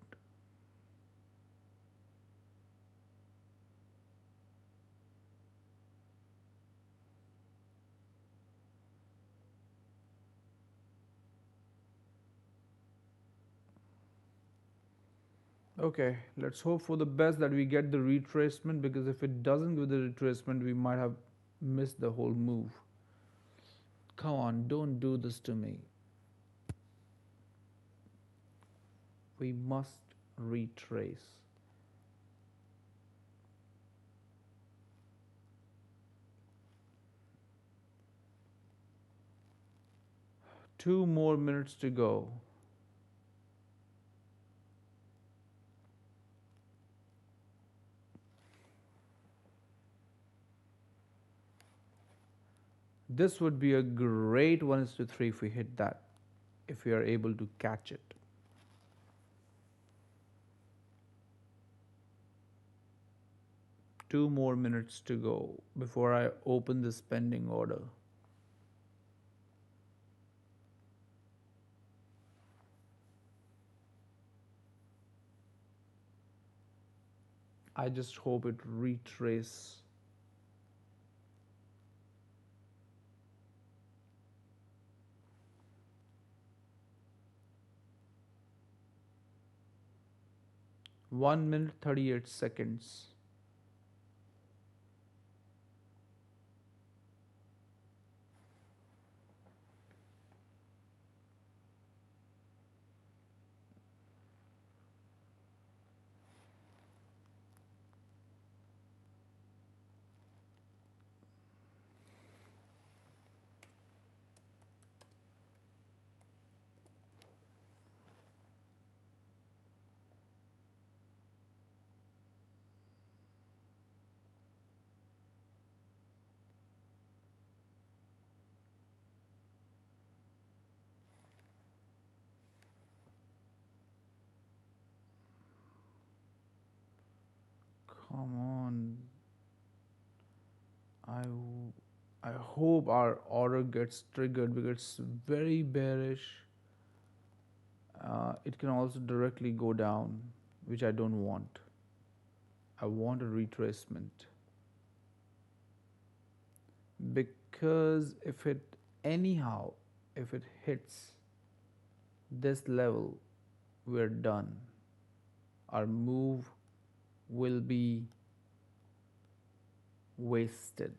Okay, let's hope for the best that we get the retracement, because if it doesn't give the retracement, we might have missed the whole move. Come on, don't do this to me. We must retrace. Two more minutes to go. This would be a great 1:3 if we hit that, if we are able to catch it. Two more minutes to go before I open this pending order. I just hope it retraces 1 minute 38 seconds. Come on. I I hope our order gets triggered because it's very bearish. It can also directly go down, which I don't want. I want a retracement because anyhow, if it hits this level, we're done. Our move will be wasted.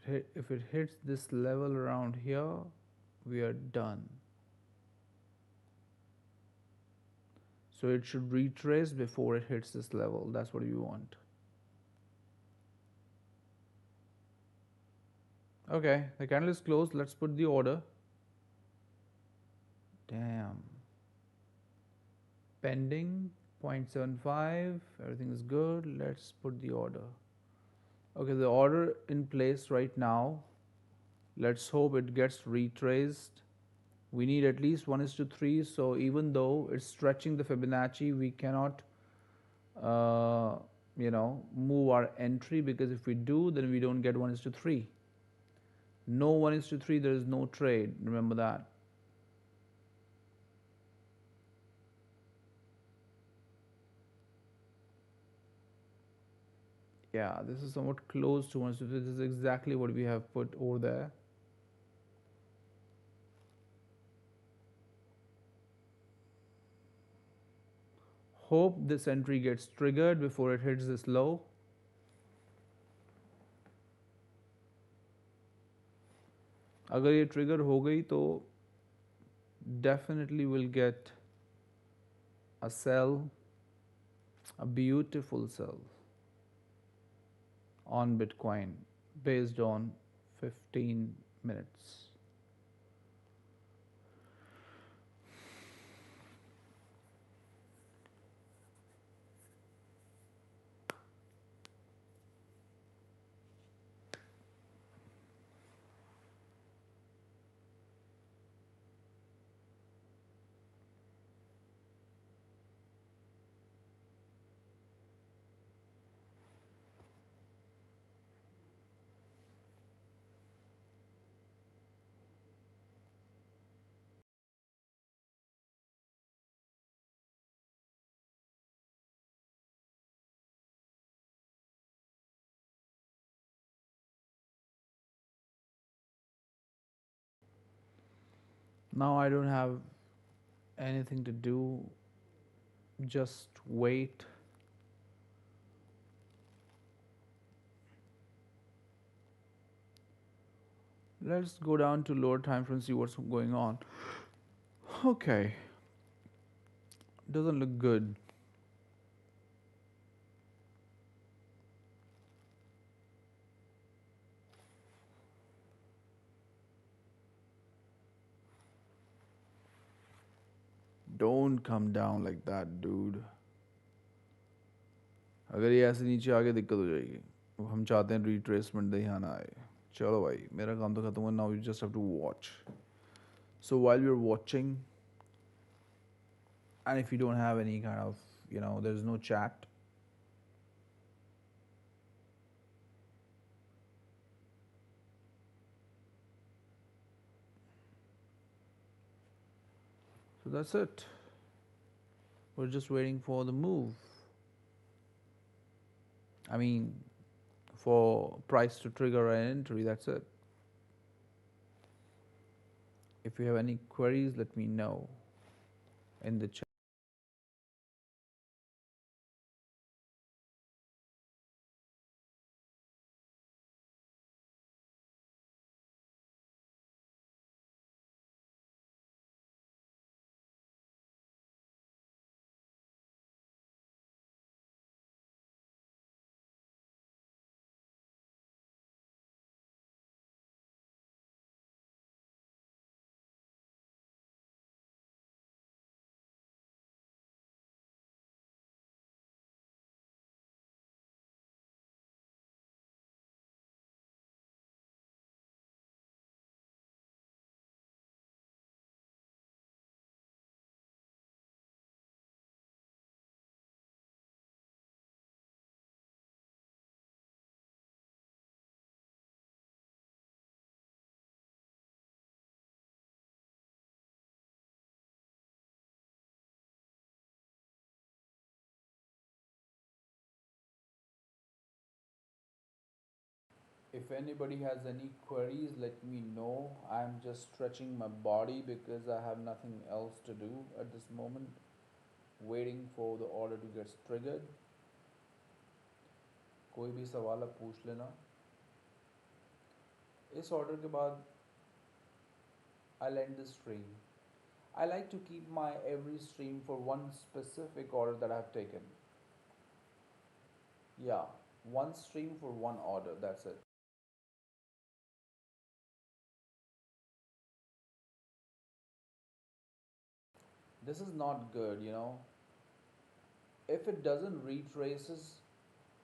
If it hits this level around here, we are done. So it should retrace before it hits this level. That's what you want. Okay, the candle is closed. Let's put the order. Damn. Pending 0.75. Everything is good. Let's put the order. Okay, the order in place right now. Let's hope it gets retraced. We need at least 1:3. So even though it's stretching the Fibonacci, we cannot move our entry, because if we do, then we don't get 1:3. No 1:3, there is no trade. Remember that. Yeah, this is somewhat close to 1:3. This is exactly what we have put over there. Hope this entry gets triggered before it hits this low. अगर ये trigger हो गई तो definitely will get a sell, a beautiful sell on Bitcoin based on 15 minutes. Now I don't have anything to do, just wait. Let's go down to lower time frame and see what's going on. Okay, doesn't look good. Don't come down like that, dude. अगर ये ऐसे नीचे आगे दिक्कत हो जाएगी. हम चाहते हैं रिट्रेसमेंट दे यहाँ ना आए. चलो भाई, मेरा काम तो खत्म हुआ. Now you just have to watch. So while you're watching, and if you don't have any kind of, there's no chat, so that's it. We're just waiting for the move. I mean, for price to trigger an entry. That's it. If you have any queries, let me know in the chat. If anybody has any queries, let me know. I'm just stretching my body because I have nothing else to do at this moment, waiting for the order to get triggered. कोई भी सवाल आप पूछ लेना. इस order के बाद I'll end the stream. I like to keep my every stream for one specific order that I've taken. Yeah, one stream for one order, that's it. This is not good, you know. If it doesn't retraces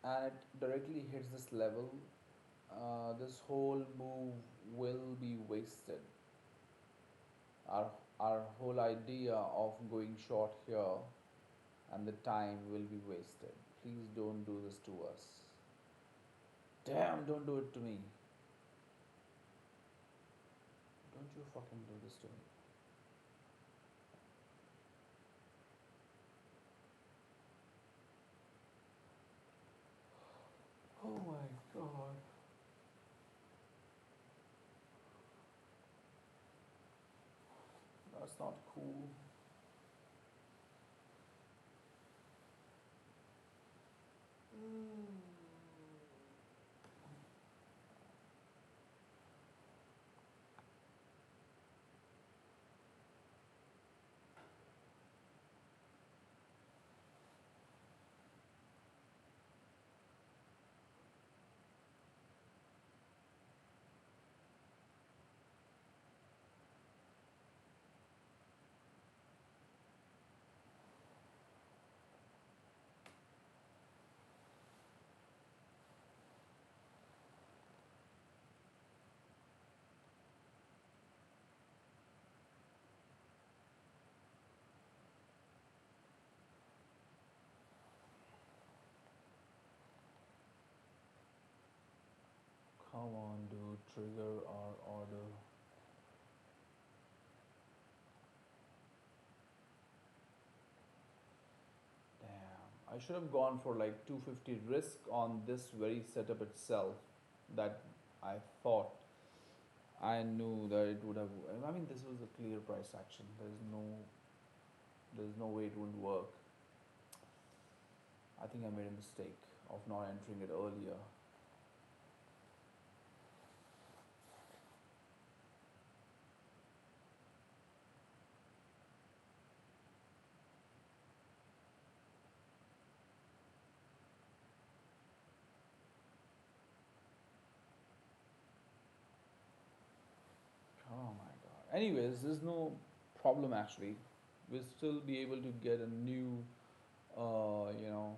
and it directly hits this level, this whole move will be wasted. Our, our whole idea of going short here and the time will be wasted. Please don't do this to us. Damn, don't do it to me. Don't you fucking do this to me. Oh my god. That's not cool. Come on, dude, trigger our order. Damn. I should have gone for like 250 risk on this very setup itself that I thought I knew that it would have. I mean, this was a clear price action. There's no way it wouldn't work. I think I made a mistake of not entering it earlier. Oh my god. Anyways, there's no problem actually. We'll still be able to get a new, you know,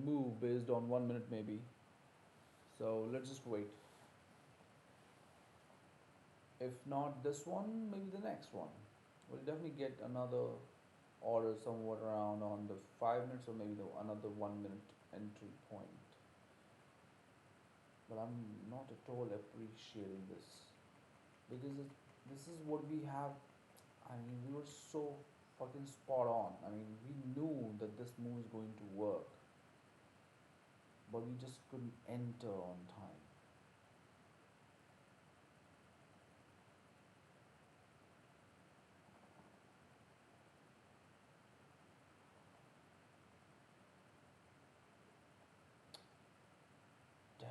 move based on 1 minute maybe. So let's just wait. If not this one, maybe the next one. We'll definitely get another order somewhat around on the 5 minutes or maybe another 1 minute entry point. But I'm not at all appreciating this because this is what we have. I mean, we were so fucking spot on. I mean, we knew that this move is going to work, but we just couldn't enter on time. Damn.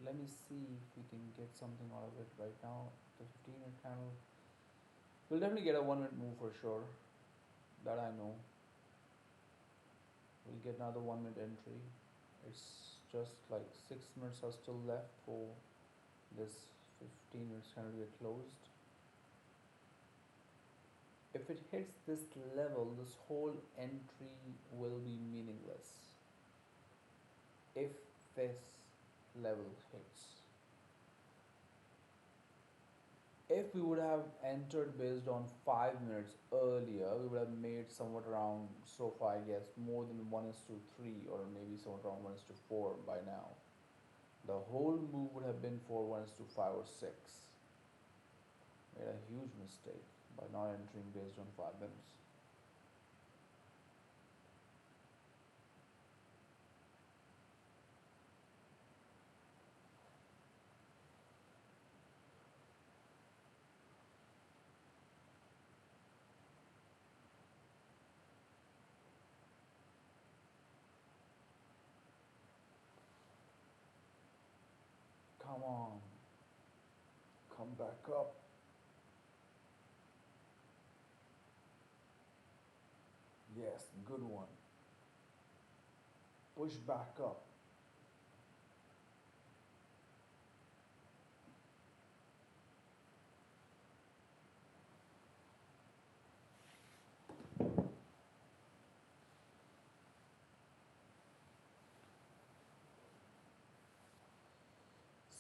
Let me see if we can get something out of it right now. The 15-minute candle. We'll definitely get a 1 minute move for sure. That I know. We'll get another 1 minute entry. It's just like 6 minutes are still left for this 15 minutes candle to get closed. If it hits this level, this whole entry will be meaningless. If this level hits. If we would have entered based on 5 minutes earlier, we would have made somewhat around, so far I guess, more than 1 is to 3 or maybe somewhat around 1 is to 4 by now. The whole move would have been for 1 is to 5 or 6. Made a huge mistake by not entering based on 5 minutes. Come on, come back up. Yes, good one. Push back up.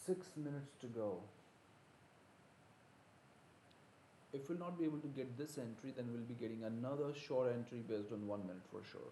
6 minutes to go. If we'll not be able to get this entry, then we'll be getting another short entry based on 1 minute for sure.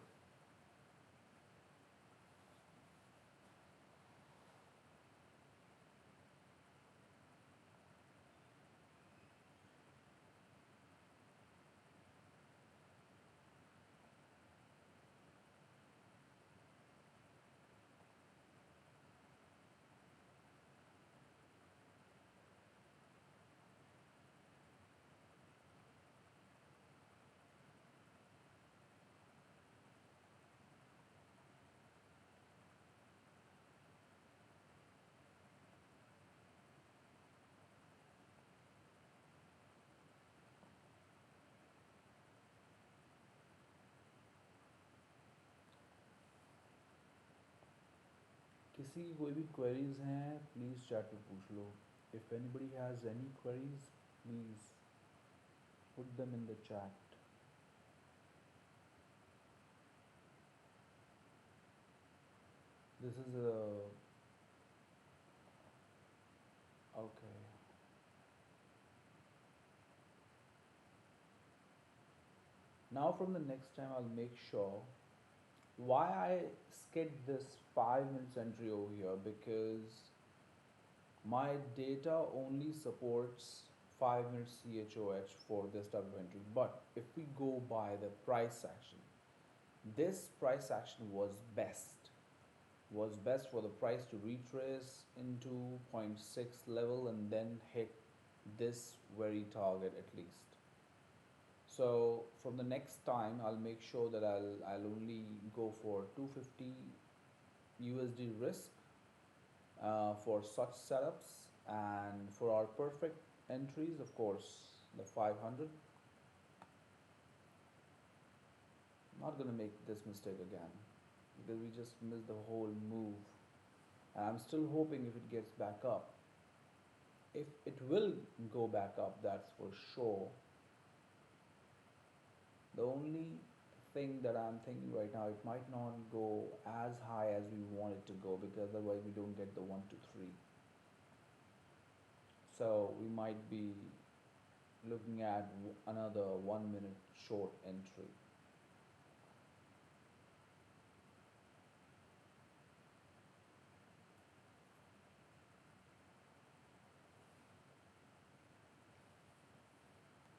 किसी की कोई भी queries हैं please chat पे पूछ लो. If anybody has any queries, please put them in the chat. This is a okay. Now from the next time I'll make sure why I skipped this 5 minutes entry over here, because my data only supports 5 minutes CHOH for this type of entry. But if we go by the price action, this price action was best for the price to retrace into 0.6 level and then hit this very target at least. So from the next time I'll make sure that I'll only go for 250 USD risk for such setups, and for our perfect entries, of course, the 500. Not gonna make this mistake again because we just missed the whole move, and I'm still hoping if it gets back up, if it will go back up, that's for sure. The only thing that I'm thinking right now, it might not go as high as we want it to go, because otherwise we don't get the 1 to 3. So we might be looking at another 1 minute short entry.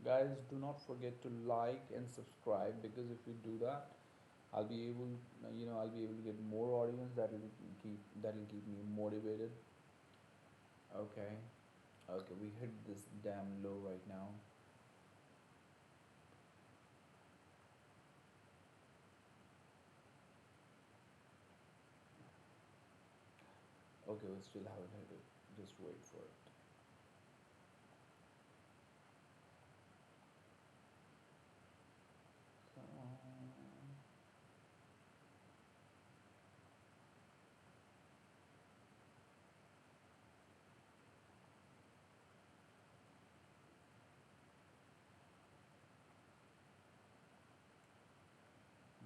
Guys, do not forget to like and subscribe, because if you do that, I'll be able, I'll be able to get more audience that'll keep me motivated. Okay, okay, we hit this damn low right now. Okay, we still haven't hit it. Just wait for it. Come on.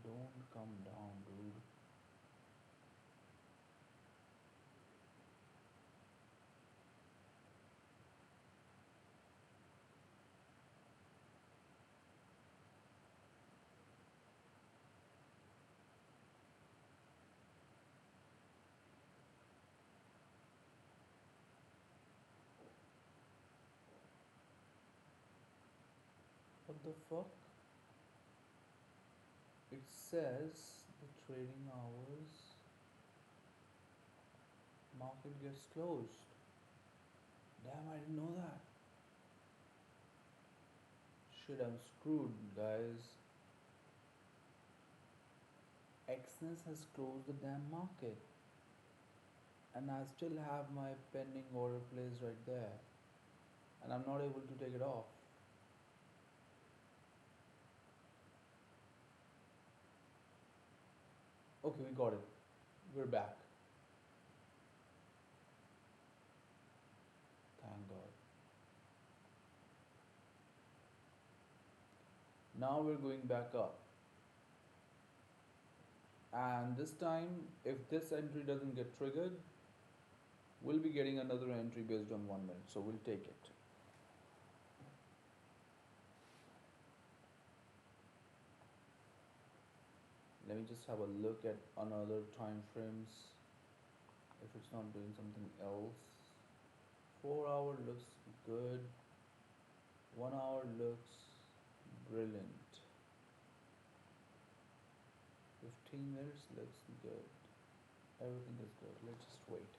Don't come down, dude. What the fuck? It says the trading hours market gets closed. Damn, I didn't know that. Shit, I'm screwed, guys. Exness has closed the damn market. And I still have my pending order placed right there. And I'm not able to take it off. Okay, we got it. We're back. Thank God. Now we're going back up. And this time, if this entry doesn't get triggered, we'll be getting another entry based on 1 minute. So we'll take it. Let me just have a look at another time frames if it's not doing something else. 4 hour looks good. 1 hour looks brilliant. 15 minutes looks good. Everything is good. Let's just wait.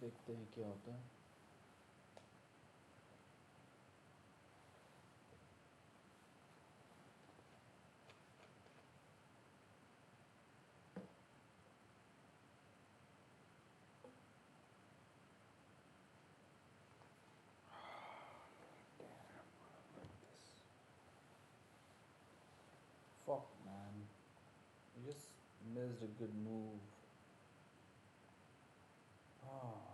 देखते हैं क्या होता है. Fuck, man. You just missed a good move. Ah,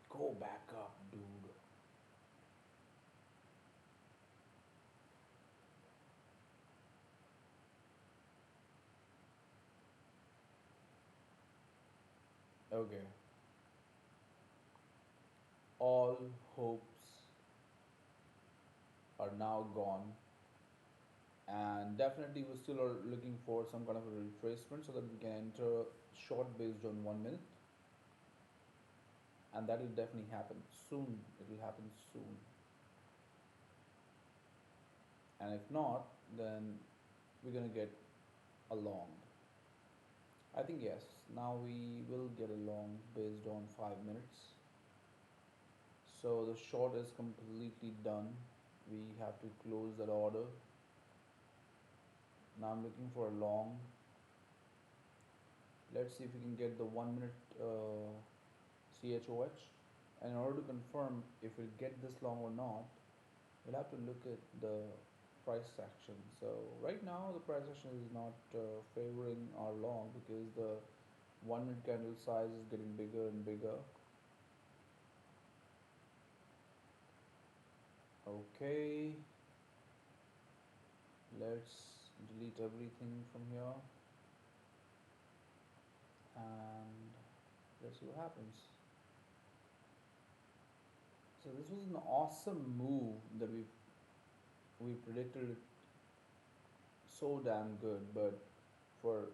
go back up, dude. Okay. All hopes are now gone, and definitely we still are looking for some kind of a retracement so that we can enter short based on 1 minute, and that will definitely happen soon. It will happen soon, and if not, then we're gonna get a long. I think yes. Now we will get a long based on 5 minutes. So the short is completely done. We have to close that order. Now I'm looking for a long. Let's see if we can get the 1 minute CHOH. And in order to confirm if we get this long or not, we'll have to look at the price action. So right now the price action is not favoring our long because the 1 minute candle size is getting bigger and bigger. Okay, let's delete everything from here and let's see what happens. So this was an awesome move that we predicted it so damn good, but for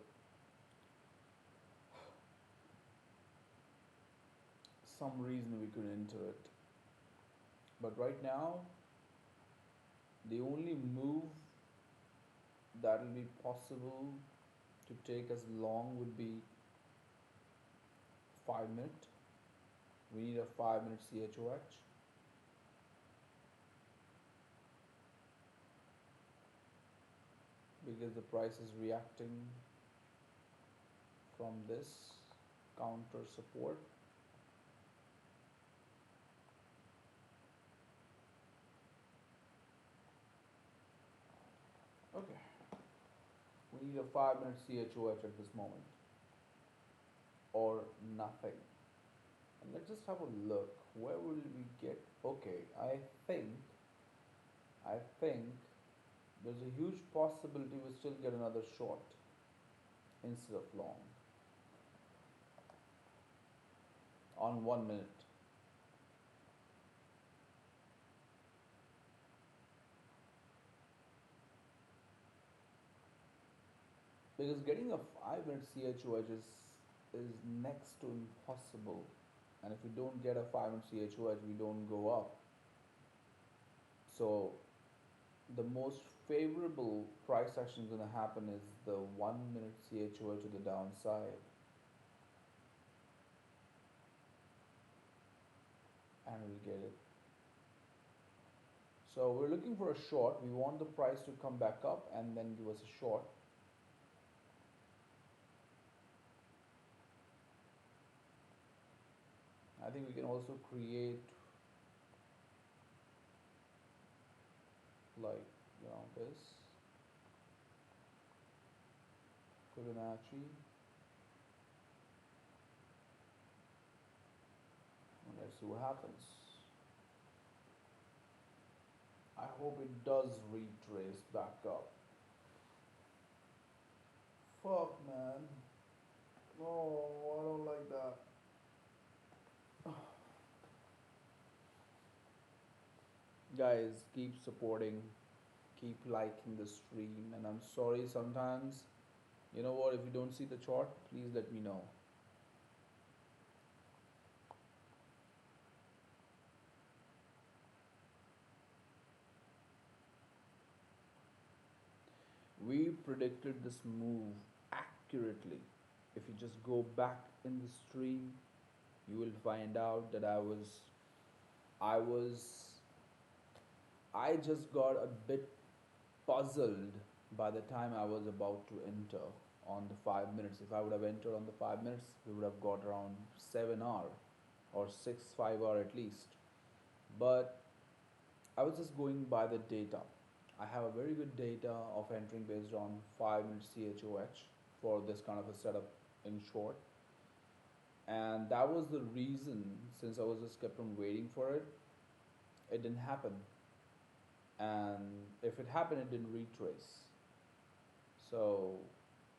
some reason we couldn't enter it. But right now, the only move that will be possible to take as long would be 5 minute. We need a 5 minute CHOH. Because the price is reacting from this counter support. Okay, we need a 5 minute CHOH at this moment or nothing. And let's just have a look. Where will we get? Okay, I think there's a huge possibility we still get another short instead of long on 1 minute. Because getting a 5 minute CHOH is next to impossible. And if we don't get a 5 minute CHOH, we don't go up. So the most favorable price action is going to happen is the 1 minute CHOH to the downside. And we'll get it. So we're looking for a short. We want the price to come back up and then give us a short. I think we can also create like this Fibonacci. And let's see what happens. I hope it does retrace back up. Fuck, man. No, I don't like that. Guys, keep supporting, keep liking the stream, and I'm sorry sometimes. You know what? If you don't see the chart, please let me know. We predicted this move accurately. If you just go back in the stream, you will find out that I was I just got a bit puzzled by the time I was about to enter on the 5 minutes. If I would have entered on the 5 minutes, we would have got around 7 hour or 6 5 hour at least. But I was just going by the data. I have a very good data of entering based on 5 minute CHOH for this kind of a setup in short. And that was the reason, since I was just kept on waiting for it, it didn't happen. And if it happened, it didn't retrace. So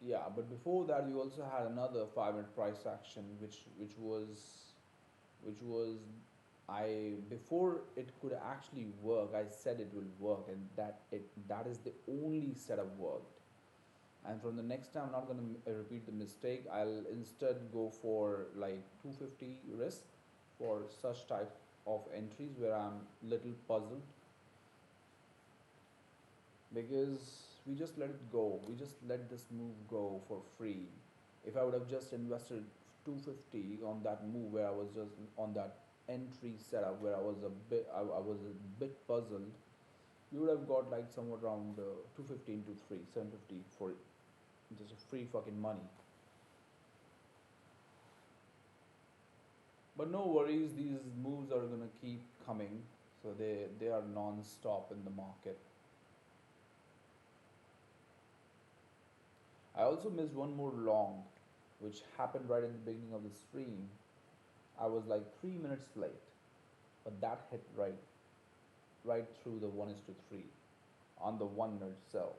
yeah, but before that we also had another 5 minute price action which was I before it could actually work, I said it will work, and that is the only setup worked. And from the next time, I'm not going to repeat the mistake. I'll instead go for like 250 risk for such type of entries where I'm little puzzled, because we just let it go. We just let this move go for free. If I would have just invested 250 on that move where I was just on that entry setup where I was a bit puzzled, you would have got like somewhere around 250 into 3 750 for just a free fucking money. But no worries, these moves are gonna keep coming, so they are non-stop in the market. I also missed one more long, which happened right in the beginning of the stream. I was like 3 minutes late, but that hit right. right through the 1 is to 3 on the 1 minute itself.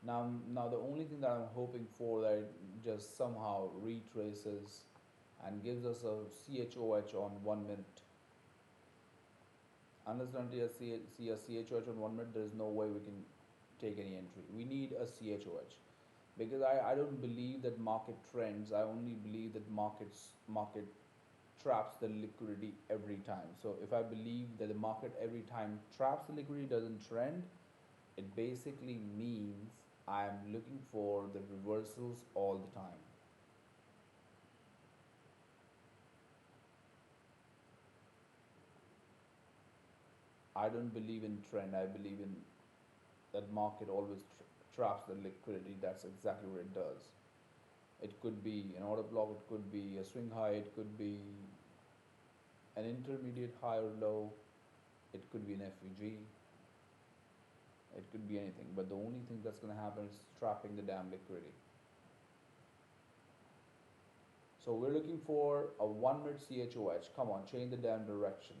Now the only thing that I'm hoping for that it just somehow retraces and gives us a CHOH on 1 minute. Unless and until I see a CHOH on 1 minute, there is no way we can take any entry. We need a CHOH because I don't believe that market trends. I only believe that market traps the liquidity every time. So if I believe that the market every time traps the liquidity, doesn't trend, it basically means I'm looking for the reversals all the time. I don't believe in trend. I believe in that market always traps the liquidity. That's exactly what it does. It could be an order block, it could be a swing high, it could be an intermediate high or low, it could be an FEG, it could be anything. But the only thing that's going to happen is trapping the damn liquidity. So we're looking for a 1 minute CHOH. Come on, change the damn direction.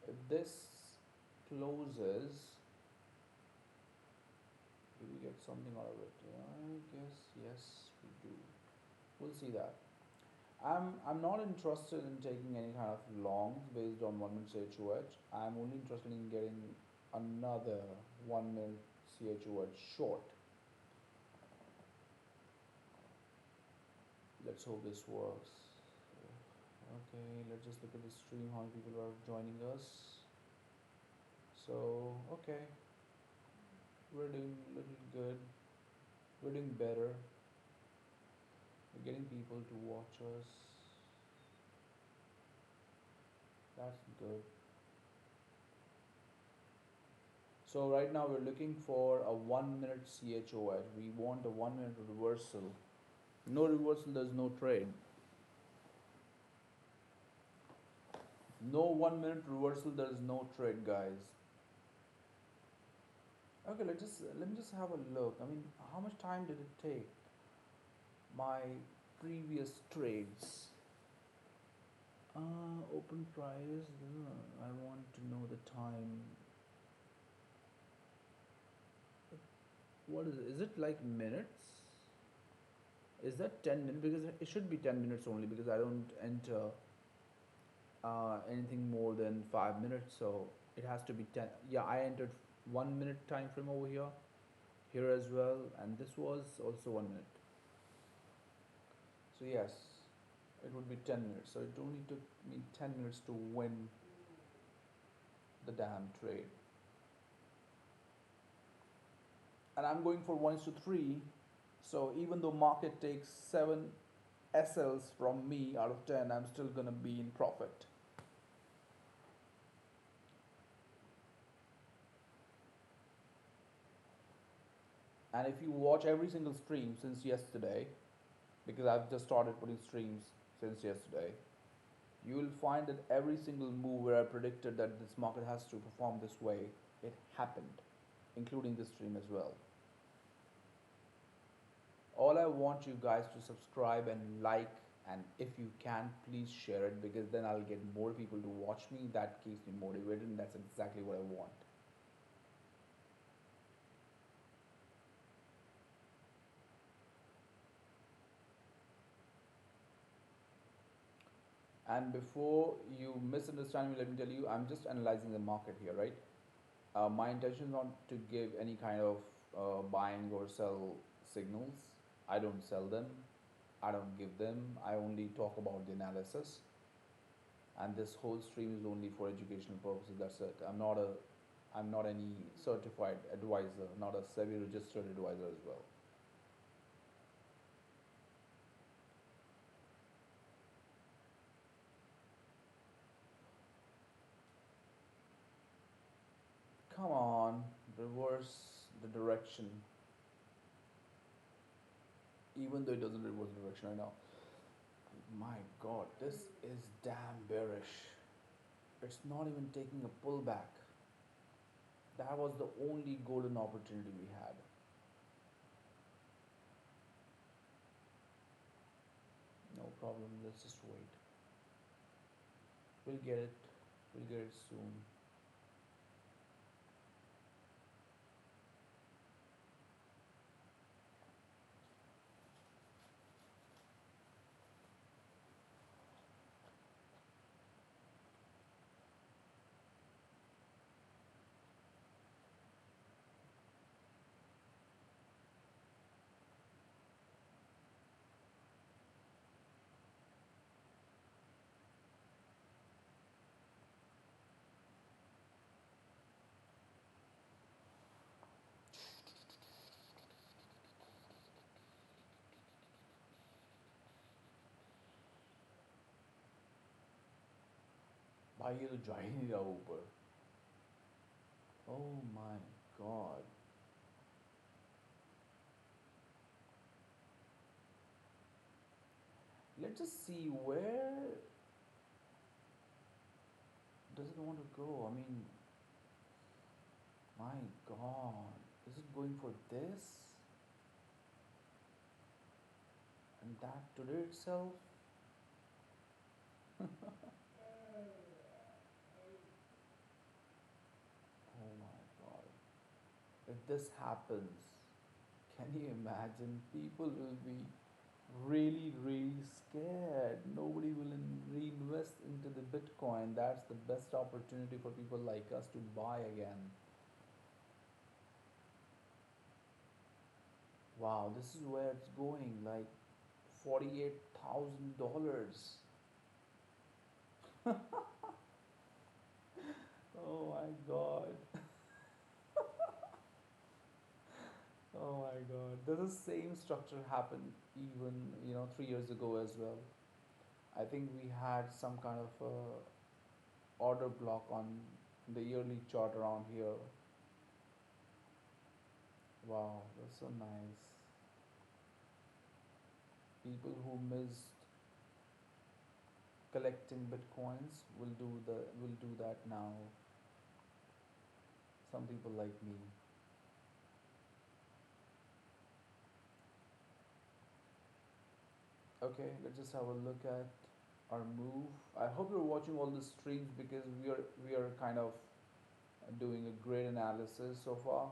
If this closes, do we get something out of it? I guess yes, we do. We'll see that. I'm not interested in taking any kind of longs based on 1 minute CHOH. I'm only interested in getting another 1 minute CHOH short. Let's hope this works. Okay, let's just look at the stream, how many people are joining us. So, okay, we're doing a little good. We're doing better. We're getting people to watch us. That's good. So right now we're looking for a 1 minute CHOH. We want a 1 minute reversal. No reversal, there's no trade. No 1 minute reversal, there's no trade, guys. Okay, let me just have a look. I mean, how much time did it take? My previous trades. Open price. I want to know the time. What is it? Is it like minutes? Is that 10 minutes? Because it should be 10 minutes only because I don't enter anything more than 5 minutes. So it has to be 10. Yeah, I entered 1 minute time frame over here, here as well, and this was also 1 minute. So yes, it would be 10 minutes. So it only took me 10 minutes to win the damn trade. And I'm going for 1 is to 3. So even though market takes 7 SLs from me out of 10, I'm still gonna be in profit. And if you watch every single stream since yesterday, because I've just started putting streams since yesterday, you will find that every single move where I predicted that this market has to perform this way, it happened, including this stream as well. All I want you guys to subscribe and like, and if you can, please share it, because then I'll get more people to watch me. That keeps me motivated, and that's exactly what I want. And before you misunderstand me, let me tell you, I'm just analyzing the market here, right? My intention is not to give any kind of buying or sell signals. I don't sell them. I don't give them. I only talk about the analysis. And this whole stream is only for educational purposes. That's it. I'm not any certified advisor, not a SEBI registered advisor as well. Come on, reverse the direction. Even though it doesn't reverse the direction right now. My god, this is damn bearish. It's not even taking a pullback. That was the only golden opportunity we had. No problem, let's just wait. We'll get it. We'll get it soon. भाई ये तो जा ही नहीं रहा ऊपर. Oh my god. Let's just see where does it want to go. I mean, my god. Is it going for this? And that today itself? Oh my god. If this happens, can you imagine? People will be really, really scared. Nobody will reinvest into the Bitcoin. That's the best opportunity for people like us to buy again. Wow, this is where it's going, like $48,000. Oh my god. Oh my god. This is same structure happened even 3 years ago as well. I think we had some kind of order block on the yearly chart around here. Wow, that's so nice. People who missed collecting bitcoins will do that now. Some people like me. Okay, let's just have a look at our move. I hope you're watching all the streams because we are kind of doing a great analysis so far.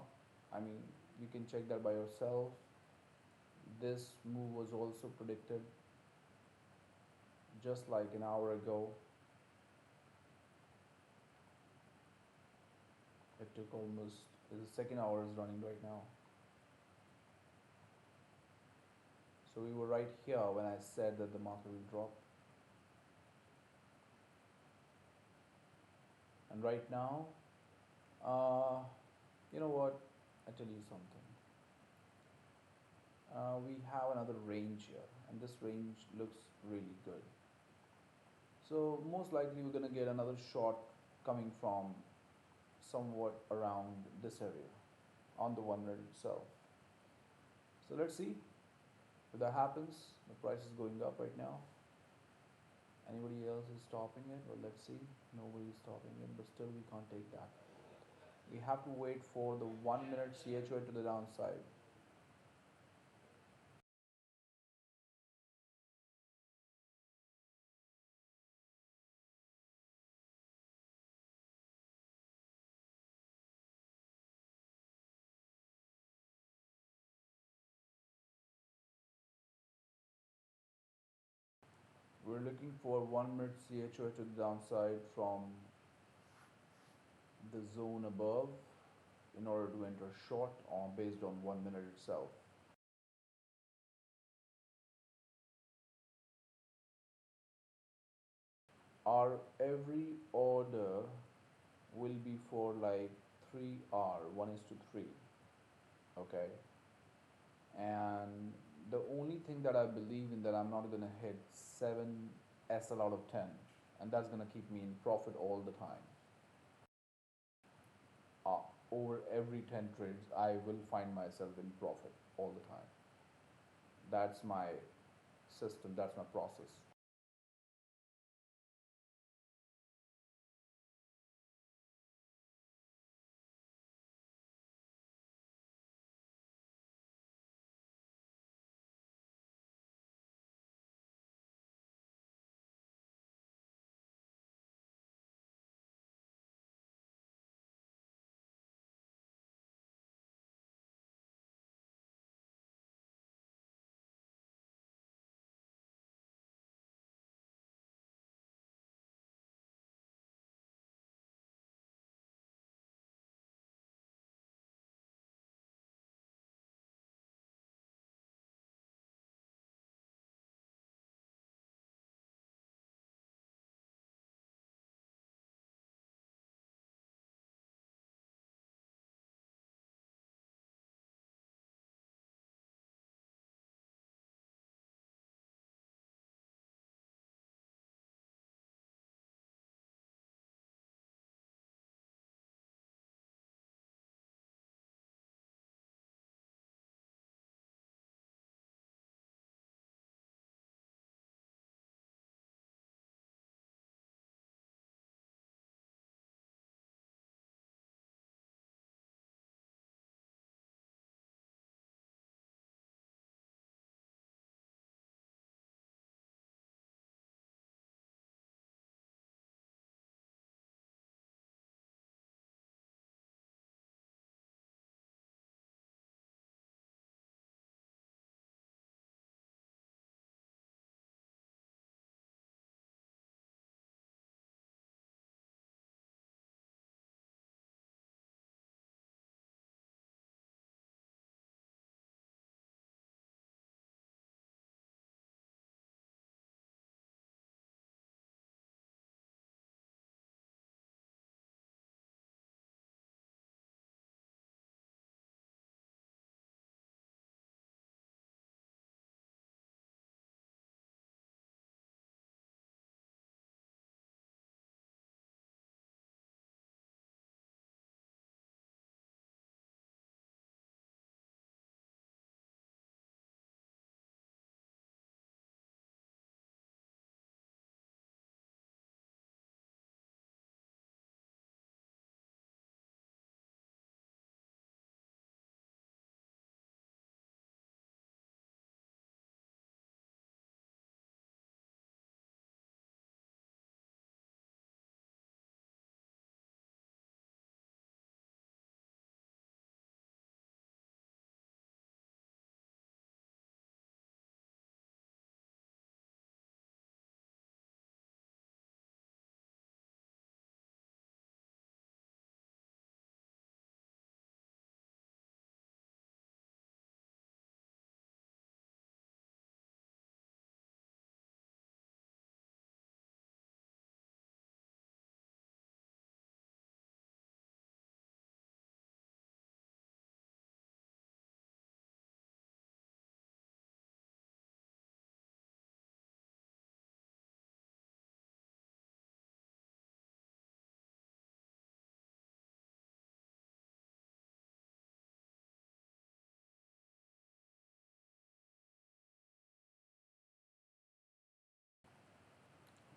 I mean, you can check that by yourself. This move was also predicted just like an hour ago. It took almost, the second hour is running right now. So we were right here when I said that the market will drop. And right now, uh, you know what? I tell you something. We have another range here, and this range looks really good. So most likely we're gonna get another short coming from somewhat around this area on the 1 minute itself. So let's see if that happens. The price is going up right now. Anybody else is stopping it? Well, let's see. Nobody is stopping it, but still we can't take that. We have to wait for the 1 minute CHO to the downside. We're looking for 1 minute CHO to the downside from the zone above in order to enter short on based on 1 minute itself. Our every order will be for like 3R, 1 is to 3. Okay. And the only thing that I believe in that I'm not gonna hit 7 SL out of 10, and that's gonna keep me in profit all the time. Uh, Over every 10 trades, I will find myself in profit all the time. That's my system, that's my process.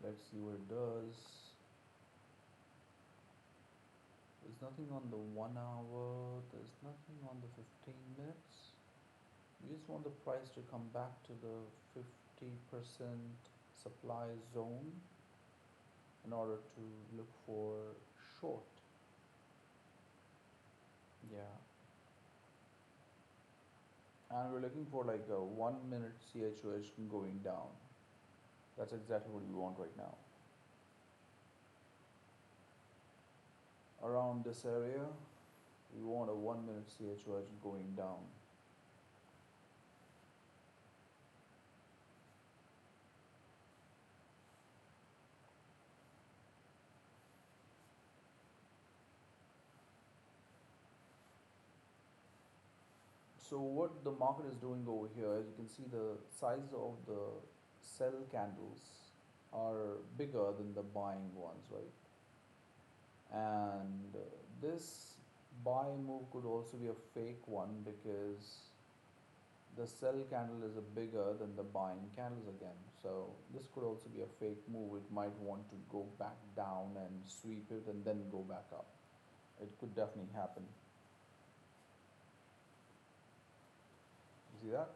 Let's see what it does. There's nothing on the 1 hour, there's nothing on the 15 minutes. We just want the price to come back to the 50% supply zone in order to look for short. Yeah, and we're looking for like a 1 minute CHOH going down. That's exactly what we want right now. Around this area, we want a 1 minute CHOH going down. So what the market is doing over here, as you can see, the size of the sell candles are bigger than the buying ones, right? And this buy move could also be a fake one because the sell candle is a bigger than the buying candles again. So this could also be a fake move. It might want to go back down and sweep it and then go back up. It could definitely happen. You see that?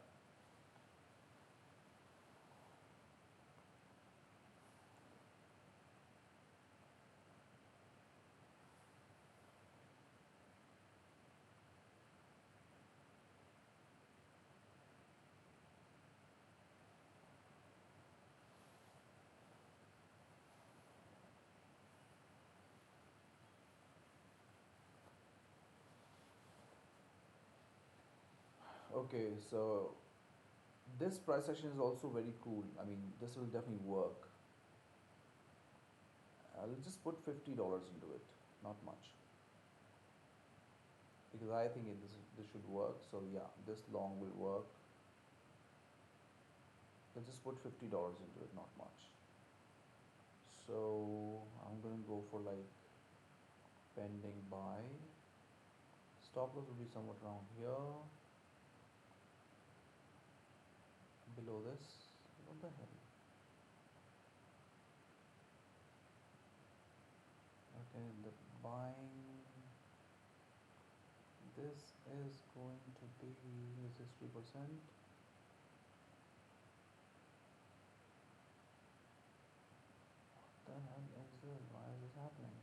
Okay, so this price action is also very cool. I mean, this will definitely work. I'll just put $50 into it, not much, because I think this should work. So yeah, this long will work. Let's just put $50 into it, not much. So I'm gonna go for like pending buy. Stop loss will be somewhat around here, below this. What the hell? Okay, the buying. This is going to be, is this 3%? What the hell is this? Why is this happening?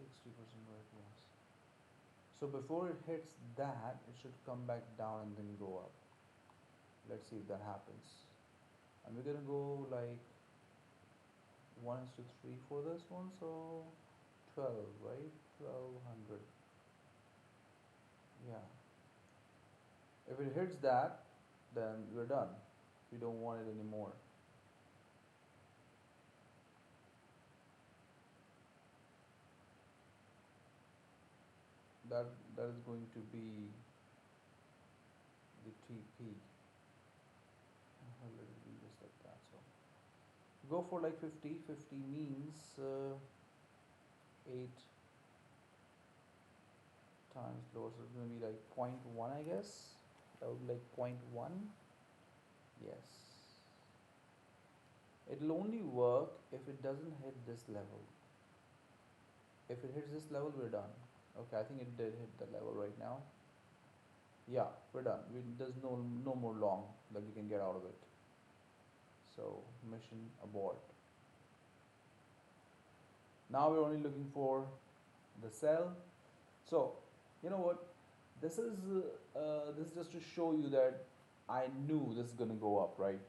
$60% right loss. So before it hits that, it should come back down and then go up. Let's see if that happens. And we're gonna go like 1:3 for this one, so 12, right? 1200. Yeah. If it hits that, then we're done. We don't want it anymore. That that is going to be the TP. Let it be just like that. So go for like 50. 50 means 8 times lower, so it's going to be like 0.1, I guess. That would be like 0.1. Yes. It'll only work if it doesn't hit this level. If it hits this level, we're done. Okay, I think it did hit the level right now. Yeah, we're done. There's no more long that we can get out of it. So mission abort. Now we're only looking for the sell. So you know what? This is just to show you that I knew this is going to go up, right?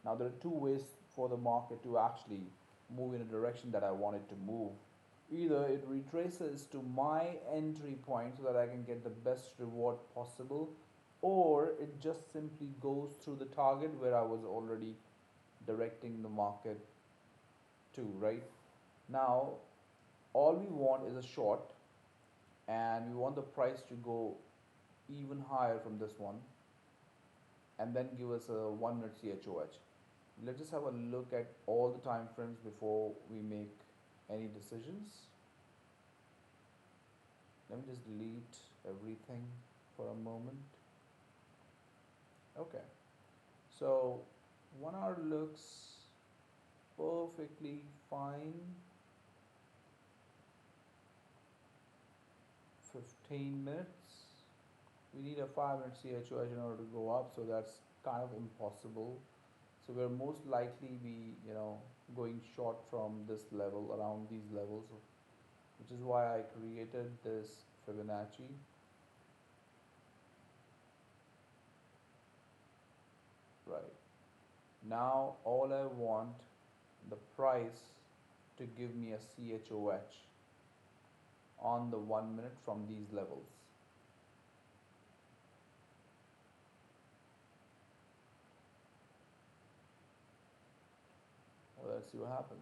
Now there are two ways for the market to actually move in a direction that I want it to move. Either it retraces to my entry point so that I can get the best reward possible, or it just simply goes through the target where I was already directing the market to, right? Now all we want is a short, and we want the price to go even higher from this one and then give us a 1 minute CHOH. Let's just have a look at all the time frames before we make any decisions. Let me just delete everything for a moment. Okay, so 1 hour looks perfectly fine. 15 minutes. We need a 5 minute CHOH in order to go up, so that's kind of impossible. So we're most likely be, going short from this level, around these levels, which is why I created this Fibonacci. Right. Now all I want the price to give me a CHOH on the 1 minute from these levels. Well, let's see what happens.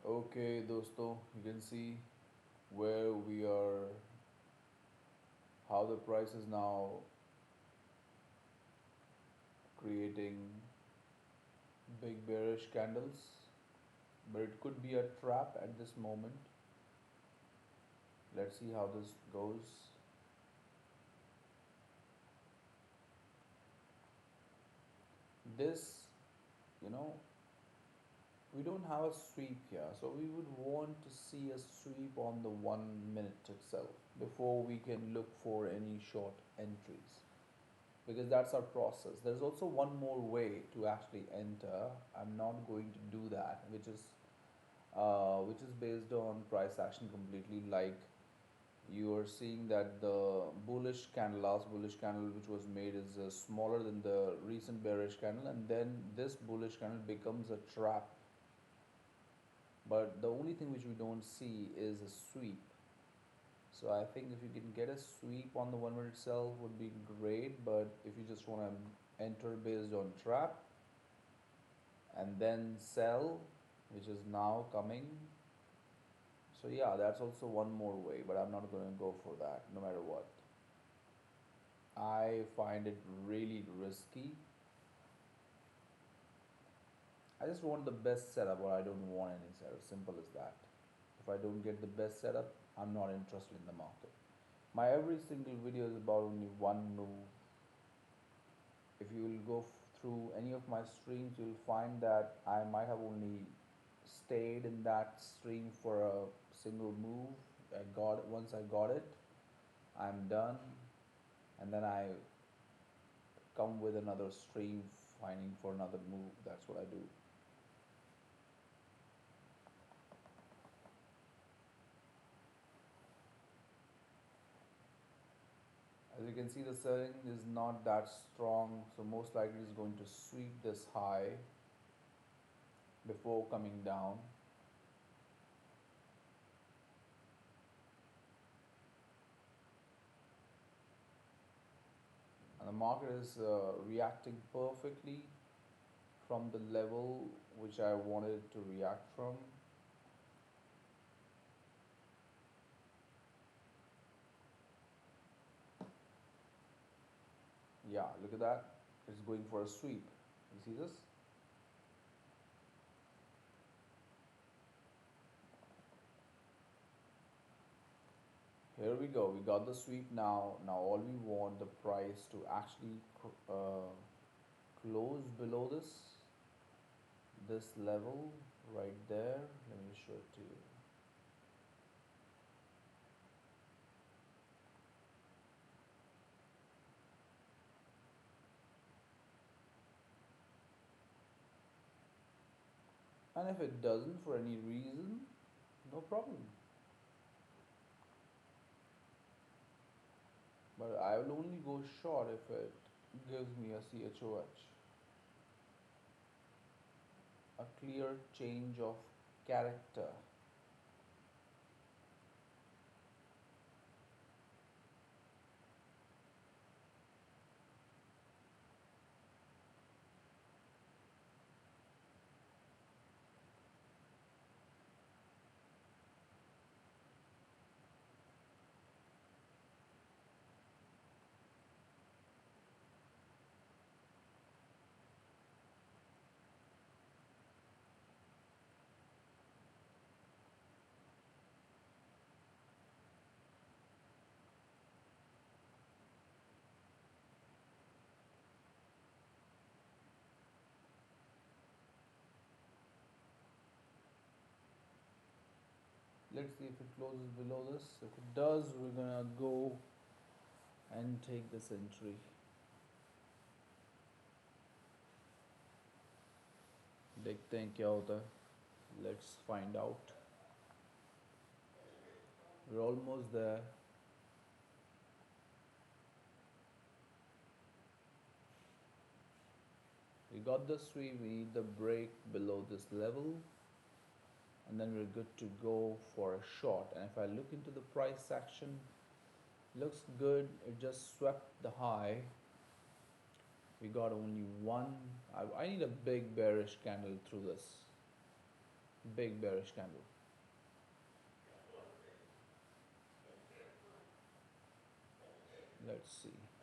Okay, dosto, you can see where we are, how the price is now creating big bearish candles, but it could be a trap at this moment. Let's see how this goes. This, you know, we don't have a sweep here, so we would want to see a sweep on the 1 minute itself before we can look for any short entries, because that's our process. There's also one more way to actually enter. I'm not going to do that, which is based on price action completely. Like, you are seeing that the bullish candle, last bullish candle which was made, is smaller than the recent bearish candle, and then this bullish candle becomes a trap. But the only thing which we don't see is a sweep. So I think if you can get a sweep on the 1 minute itself would be great. But if you just want to enter based on trap and then sell, which is now coming, so yeah, that's also one more way, but I'm not going to go for that no matter what. I find it really risky. I just want the best setup, or I don't want any setup. Simple as that. If I don't get the best setup, I'm not interested in the market. My every single video is about only one move. If you will go through any of my streams, you'll find that I might have only stayed in that stream for a single move. I got it. Once I got it, I'm done, and then I come with another stream finding for another move. That's what I do. As you can see, the selling is not that strong, so most likely it's going to sweep this high before coming down. And the market is reacting perfectly from the level which I wanted it to react from. Yeah, look at that. It's going for a sweep. You see this? Here we go. We got the sweep now. Now all we want the price to actually close below this level right there. Let me show it to you. And if it doesn't for any reason, no problem. But I will only go short if it gives me a CHOH, a clear change of character. Let's see if it closes below this. If it does, we're gonna go and take this entry. देखते हैं क्या होता है. Let's find out. We're almost there. We got the sweep. We need the break below this level, and then we're good to go for a short. And if I look into the price section, looks good. It just swept the high. We got only one. I need a big bearish candle through this. Big bearish candle. Let's see.